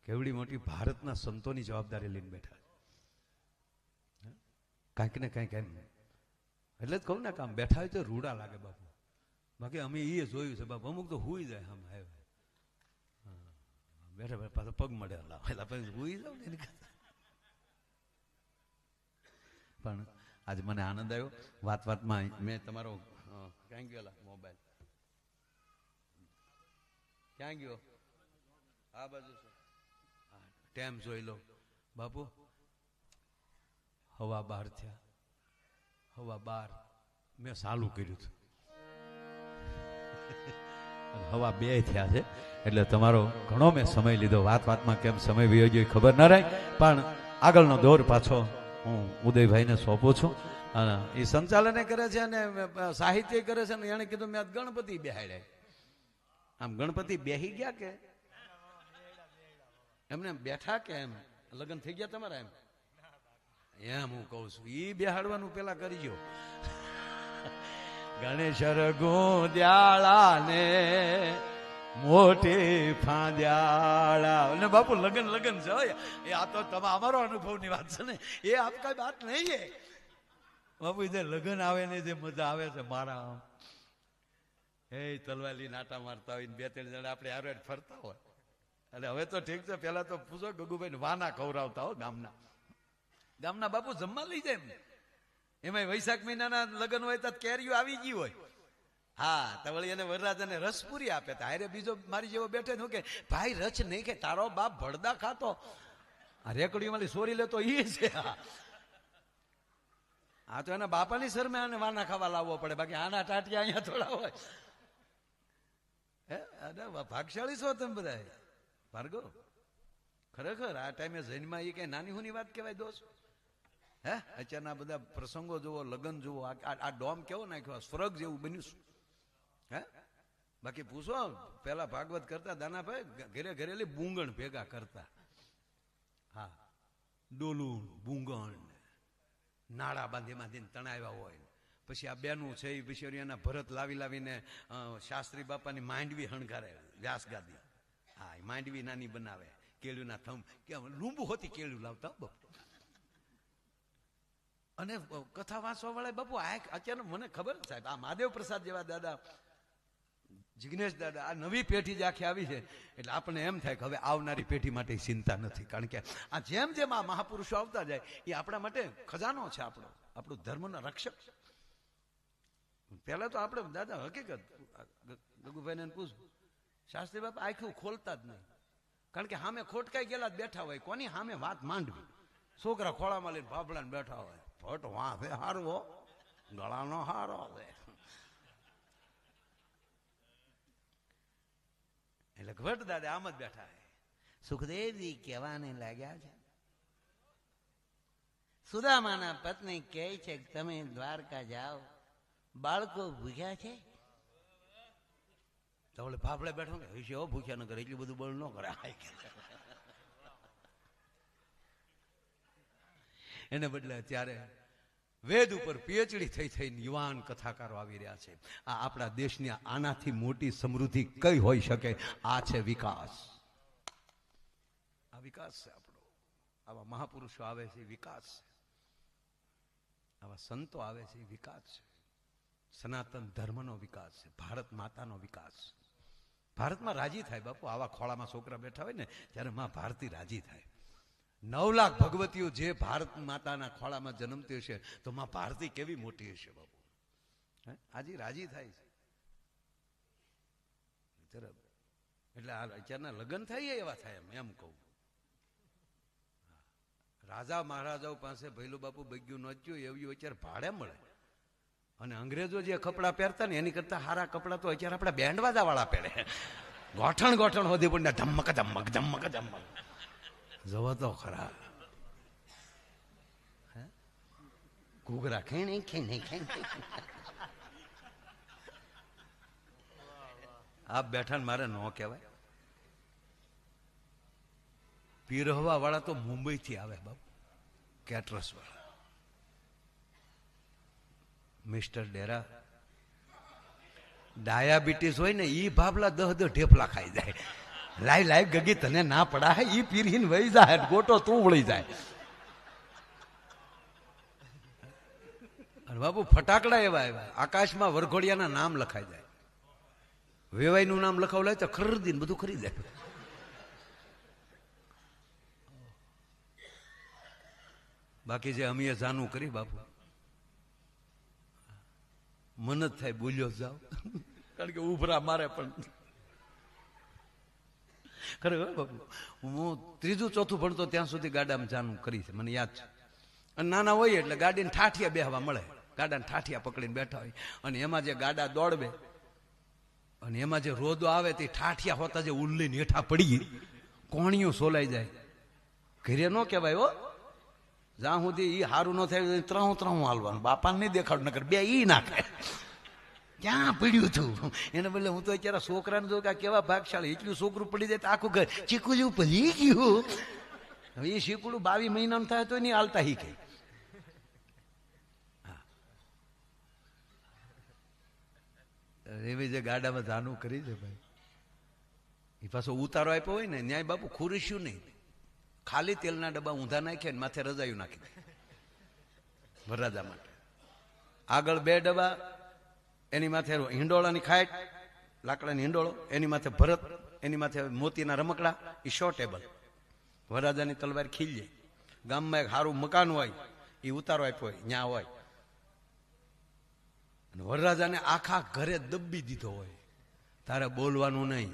કેવડી મોટી ભારતના સંતોની જવાબદારી લઈને બેઠા છે. કાંઈક ને કાંઈક એમ, એટલે જ કહું ને કે આમ બેઠા હોય તો રૂડા લાગે બાપુ. બાકી અમે એ જોયું છે બાપુ, અમુક તો હુઈ જાય આમ બેઠા બેઠા પાછા પગ મળે પછી હુઈ જાવ ને. પણ આજે મને આનંદ આવ્યો વાત વાતમાં. મેં તમારો ક્યાં ગયો મોબાઈલ, ક્યાં ગયો? આ બાજુ છે. ટાઈમ જોઈ લો બાપુ. 12:15 થયા. 12:15 મેં ચાલુ કર્યું હતું, 2:15 થયા છે. એટલે તમારો ઘણો મેં સમય લીધો. વાત વાતમાં કેમ સમય વયો ગયો ખબર ન રહી. પણ આગળનો દોર પાછો હું ઉદયભાઈને સોંપું છું. અને એ સંચાલને કરે છે અને સાહિત્ય કરે છે. ને એને કીધું મેં ગણપતિ બેહાડ્યા. આમ ગણપતિ બેહી ગયા કે એમને બેઠા કે એમ લગ્ન થઈ ગયા તમારા? એમ હું કહું છું, એ બેહાડવાનું પેલા કરજો. ગણેશ ગુંદ્યાળા ને મોટી ફાંદ્યાળા. અને બાપુ લગન લગન છે એ આ તો તમે અમારો અનુભવની વાત છે ને, એ આપ કઈ વાત નહીં છે બાપુ. જે લગન આવે ને જે મજા આવે છે મારા, એ તલવાલી નાટા મારતા હોય ને બે ત્રણ જણા આપણે હારે ફરતા હોય. અને હવે તો ઠીક છે, પેલા તો પૂછો ગગુભાઈ વાના ખવડાવતા હો ગામના બાપુ જમવા લઈ જાય એમને. એમાં વૈશાખ મહિનાના લગ્ન હોય તો કેરીઓ આવી ગઈ હોય. હા, તો વળી એને વરરાજાને રસપુરી આપે. તો હારે બીજો મારી જેવો બેઠે ને કે ભાઈ રચ નહીં કે તારો બાપ ભડદા ખાતો, આ રેકડીઓ વાળી સોરી લેતો એ છે. હા તો એના બાપાની શરમે આને વાના ખાવા લાવવો પડે, બાકી આના ટાટિયા અહીંયા થોડા હોય. હે ભાગશાળી છો તમે બધા ભાર્ગવ. ખરેખર આ ટાઈમે જન્મા એ કઈ નાની હુની વાત કહેવાય દોસ્ત. હે અત્યારના બધા પ્રસંગો જુઓ, લગ્ન જુઓ, આ ડોમ કેવો નાખ્યો, સ્વર્ગ જેવું બન્યું. હે બાકી પૂછો પેલા ભાગવત કરતા દાનાભાઈ ઘરે ઘરેલી બુંગણ ભેગા કરતા. હા, ડોલું બુંગણ નાળા બાંધી બાંધીને તણાવ્યા હોય. પછી આ બેનું છે એ પછી એના ભરત લાવીને શાસ્ત્રી બાપાની માંડવી હણગારે વ્યાસ ગાદી. હા, માંડવી નાની બનાવે, કેળુના થંભ કે લૂંબુ હોતી કેળું લાવતા બાપુ. અને કથા વાંચવા વાળા બાપુ આ અત્યારે મને ખબર સાહેબ, આ મહાદેવ પ્રસાદ જેવા દાદા, જિગ્નેશ દાદા, આ નવી પેઢી જે આખી આવી છે એટલે આપણને એમ થાય કે હવે આવનારી પેઢી માટે ચિંતા નથી. કારણ કે આ જેમ જેમ આ મહાપુરુષો આવતા જાય એ આપણા માટે ખજાનો છે, આપણું ધર્મનો રક્ષક. પેલા તો આપણે દાદા હકીકત ગગુભાઈને પૂછ, શાસ્ત્રી બાપા આખું ખોલતા જ નહીં. કારણ કે સામે ખોટકાઈ ગયેલા જ બેઠા હોય, કોની સામે વાત માંડવી. છોકરા ખોળામાં લઈને ભાભલાને બેઠા હોય, ભટ વાંધે હારવો ગળાનો હારો આવે. એટલે ભટ્ટ દાદા આમ જ બેઠા હે. સુખદેવજી કહેવાને લાગ્યા છે, સુદામાના પત્ની કહે છે કે તમે દ્વારકા જાઓ, બાળકો ભૂખ્યા છે. તો ઓલે ફાફડે બેઠો કે હશે હો, ભૂખ્યા ન કરે, એટલું બધું બળ ન કરે. એને બદલે ત્યારે વેદ ઉપર પીએચડી થઈને યુવાન કથાકારો આવી રહ્યા છે. આ આપણા દેશની આનાથી મોટી સમૃદ્ધિ કઈ હોઈ શકે? આ છે વિકાસ. આ વિકાસ છે આપણો. આવા મહાપુરુષો આવે છે, વિકાસ છે. આવા સંતો આવે છે, વિકાસ છે. સનાતન ધર્મનો વિકાસ છે, ભારત માતાનો વિકાસ. ભારતમાં રાજી થાય બાપુ. આવા ખોળામાં છોકરા બેઠા હોય ને ત્યારે માં ભારતી રાજી થાય. 9 લાખ ભગવતીઓ જે ભારત માતાના ખોળામાં જન્મતી હશે તો માં ભારતી કેવી મોટી હશે બાપુ. આજે રાજી થાય છે. એટલે આ અત્યારના લગ્ન થાય એવા થાય એમ કહું. રાજા મહારાજાઓ પાસે ભૈલું બાપુ બગ્યું નચ્યું એવું અત્યારે ભાડે મળે. અને અંગ્રેજો જે કપડાં પહેરતા ને એની કરતા સારા કપડાં તો અત્યારે આપણા બેન્ડવાજા વાળા પહેરે. ગોઠણ હોતી પણ ધમક ધમક ધમક ધમક. જવો તો ખરા. ઘૂઘરા ખેણી ખેણી ખેણી. આપ બેઠા ને મારે ન કહેવાય. પીરહવા વાળા તો મુંબઈ થી આવે બાપુ, કેટરસ વાળા. મિસ્ટર ડેરા ડાયાબિટીસ હોય ને ઈ ભાભલા 10 ઢેફલા ખાઈ જાય. લાઈ ગગી તને ના પડા હે, ઈ પીરીને વહી જાય, ગોટો તું વળી જાય. અને બાપુ ફટાકડા એવા આકાશમાં વરઘોડિયાના નામ લખાઈ જાય. વેવાઈનું નામ લખાવલાય તો ખરીદીને બધું ખરીદે. બાકી જે અમે જાનું કરી બાપુ મન જ થાય બોલ્યો જાવ. કારણ કે ઉભરા મારે પણ ખરેખર બાપુ હું 3જું 4થું ભણતો ત્યાં સુધી ગાડામાં જાનું કરી છે, મને યાદ છે. અને નાના હોય એટલે ગાડીને ઠાઠિયા બેહવા મળે, ગાડાને ઠાઠિયા પકડીને બેઠા હોય અને એમાં જે ગાડા દોડવે અને એમાં જે રોદો આવે તે ઠાઠિયા હોતા જે ઉલ્લીને હેઠા પડી કોણીઓ સોલાઈ જાય. ઘરે ન કહેવાય હો, જ્યાં સુધી ઈ સારું ન થાય ત્રણ હાલવાનું. બાપાને નહીં દેખાડું નકર બે ઈ નાખે. ક્યાં પડ્યું હતું એને બદલે હું તો અત્યારે છોકરાને જો કે કેવા ભાગશાળી, એટલું છોકરું પડી જાય તો આખું ઘર ચીકું જેવું પડી ગયું. હવે એ શીકડું 22 મહિનાનું થાય તો નહીં હાલતા શીખે. એવી જે ગાડામાં જાનું કરી છે ભાઈ, એ પાછો ઉતારો આપ્યો હોય ને ન્યાય બાપુ ખુરીશ્યું નહીં, ખાલી તેલના ડબ્બા ઊંધા નાખે ને માથે રજાયું નાખી દે વરરાજા માટે. આગળ 2 ડબ્બા, એની માથે હિંડોળાની ખાટ, લાકડાની હિંડોળો, એની માથે ભરત, એની માથે મોતીના રમકડા, એ શો ટેબલ. વરરાજાની તલવાર ખીલ જાય. ગામમાં એક સારું મકાન હોય, એ ઉતારો આપ્યો હોય ન્યા હોય. અને વરરાજાને આખા ઘરે દબી દીધો હોય, તારે બોલવાનું નહીં,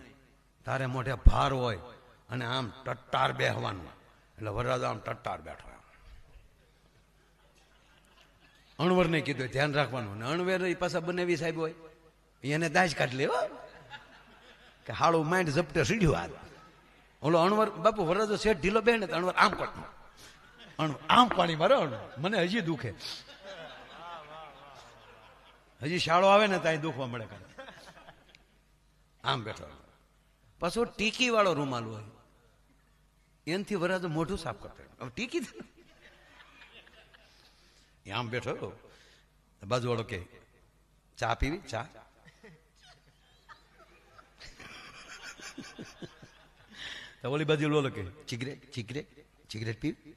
તારે મોઢે ભાર હોય અને આમ ટટ્ટાર બેહવાનું. એટલે વરરાજા આમ ટટ્ટાર બેઠો. અણવર ને કીધું ધ્યાન રાખવાનું. ને અણવેર પાછા બનેવી સાહેબ હોય, એને દાજ કાઢ લે કે હાળું માઇન્ડ ઝપટે સીડ્યું હાલ. ઓલો અણવર બાપુ વરરાજો શેઠ ઢીલો બે ને અણવર આમ કરતો, આમ પાણી મારે. મને હજી દુખે, હજી શાળો આવે ને ત્યાં દુખવા મળે. આમ બેઠો. પાછો ટીકી વાળો રૂમાલ હોય, એનથી વરરાજો મોઢું સાફ કરતો. હવે ટીકી આમ બેઠો. બાજુ વાળો કે ચા પીવી? ચા. તો ઓલી બાજુ બોલો કે સિગરેટ સિગરેટ સિગરેટ પીવી?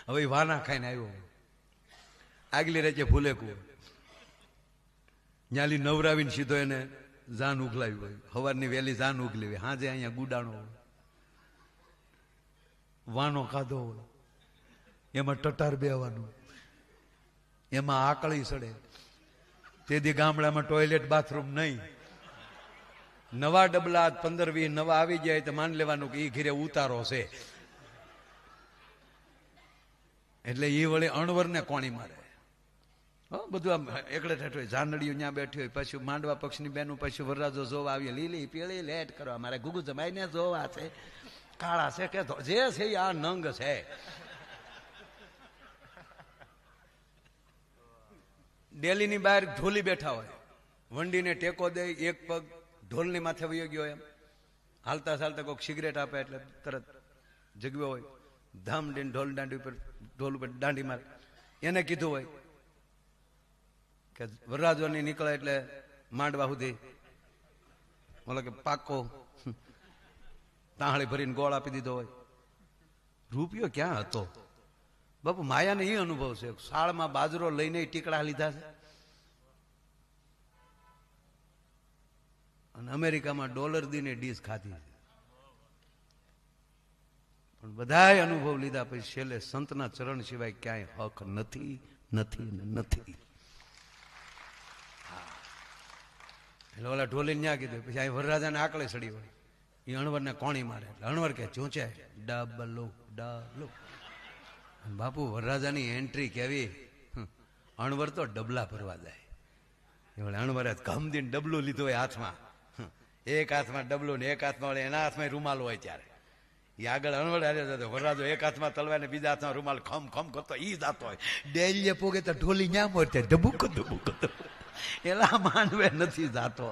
હવે વાના ખાઈને આવ્યો, આગલી રાતે ભૂલે કુ ન્યાલી નવરાવીને સીધો એને જાન ઉગલાવી હોય. સવારની વહેલી જાન ઉગલી હોય, હાજે અહીંયા ગુડાણો હોય, વાનો ખાધો હોય, એમાં ટટાર બેવાનું, એમાં આકળી સડે. તેથી ગામડામાં ટોયલેટ બાથરૂમ નહીં, નવા ડબલા 15-20 નવા આવી જાય તો માન લેવાનું કે એ ઘીરે ઉતારો છે. એટલે એ વળી અણવરને કોણી મારે. બધું આમ એકડે ઠેઠ હોય. જાનડીયું ત્યાં બેઠી હોય, પછી માંડવા પક્ષની બેનું, પછી વરરાજો જોવા આવીએ, લીલી પીળી લેટ કરવા મારે ગુગુ જમાઈને જોવા છે, કાળા છે કે જે છે આ નંગ છે. ડેલીની બહાર ઢોલી બેઠા હોય, વંડીને ટેકો દે, એક પગ ઢોલની માથે વયો ગયો, એમ હાલતા ચાલતા કોઈક સિગરેટ આપે એટલે તરત જગ્યો હોય, ધામ દઈને ઢોલ દાંડી ઉપર, ઢોલ ઉપર દાંડી મારે. એને કીધું હોય કે વરરાજવાની નીકળે એટલે માંડવા સુધી બોલો કે પાકો તાહળી ભરીને ગોળ આપી દીધો હોય. રૂપિયો ક્યાં હતો બાપુ? માયાને એ અનુભવ છે. શાળમાં બાજરો લઈને ટીકડા લીધા છે, અને અમેરિકામાં $1 દીને ડીશ ખાધી છે. પણ બધાય અનુભવ લીધા પછી છેલ્લે સંતના ચરણ સિવાય ક્યાંય હક નથી, નથી ને નથી. એટલે ઓલા ઢોલીને ન્યા કીધું. પછી અહીં વરરાજાને આકળે સડી હોય, એ અણવરને કોણી મારે. એટલે અણવર કે ચૂંચે ડબલો ડબલો. બાપુ વરરાજાની એન્ટ્રી કેવી! અણવર તો ડબલા ભરવા જાય. એ અણવરે ગમદીને ડબલું લીધું હોય હાથમાં, એક હાથમાં ડબલું ને એક હાથમાં વળે એના હાથમાં રૂમાલ હોય. ત્યારે એ આગળ અણવર હારે જતો, વરરાજો એક હાથમાં તલવાર ને બીજા હાથમાં રૂમાલ ખમ ખમ કરતો ઈ જાતો હોય. ડેલીએ પોગે તો ઢોલી ન્યા મોરતે ડબુક ડબુક એલા માંડવે નથી જાતો.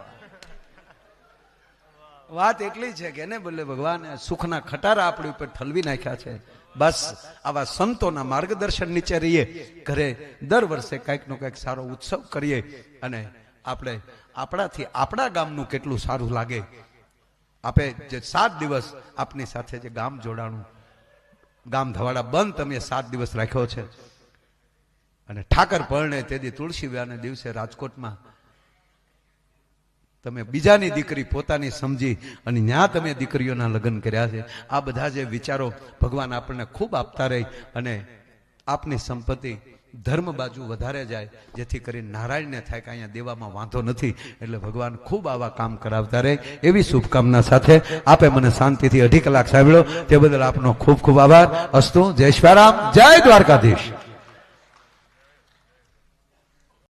વાત એટલી છે કે એને બદલે ભગવાને સુખના ખટારા આપણી ઉપર ઠલવી નાખ્યા છે. બસ આવા સંતોના માર્ગદર્શન નીચે રહીએ, ઘરે દર વર્ષે કંઈક નો કંઈક સારો ઉત્સવ કરીએ, અને આપણે આપણાથી આપણા ગામનું કેટલું સારું લાગે. આપે જે 7 દિવસ આપની સાથે જે ગામ જોડાણું, ગામ ધવાડા બંધ તમે 7 દિવસ રાખ્યો છે. અને ઠાકર પરણે તેથી તુલસી વ્યાના દિવસે રાજકોટમાં તમે બીજાની દીકરી પોતાની સમજી અને ત્યાં તમે દીકરીઓના લગ્ન કર્યા છે. આ બધા જે વિચારો ભગવાન આપણને ખૂબ આપતા રહે, અને આપની સંપત્તિ ધર્મ બાજુ વધારે જાય, જેથી કરીને નારાયણને થાય કે અહીંયા દેવામાં વાંધો નથી. એટલે ભગવાન ખૂબ આવા કામ કરાવતા રહે, એવી શુભકામના સાથે આપે મને શાંતિથી 2.5 કલાક સાંભળ્યો તે બદલ આપનો ખૂબ ખૂબ આભાર. અસ્તુ. જય શ્રી રામ, જય દ્વારકાધીશ.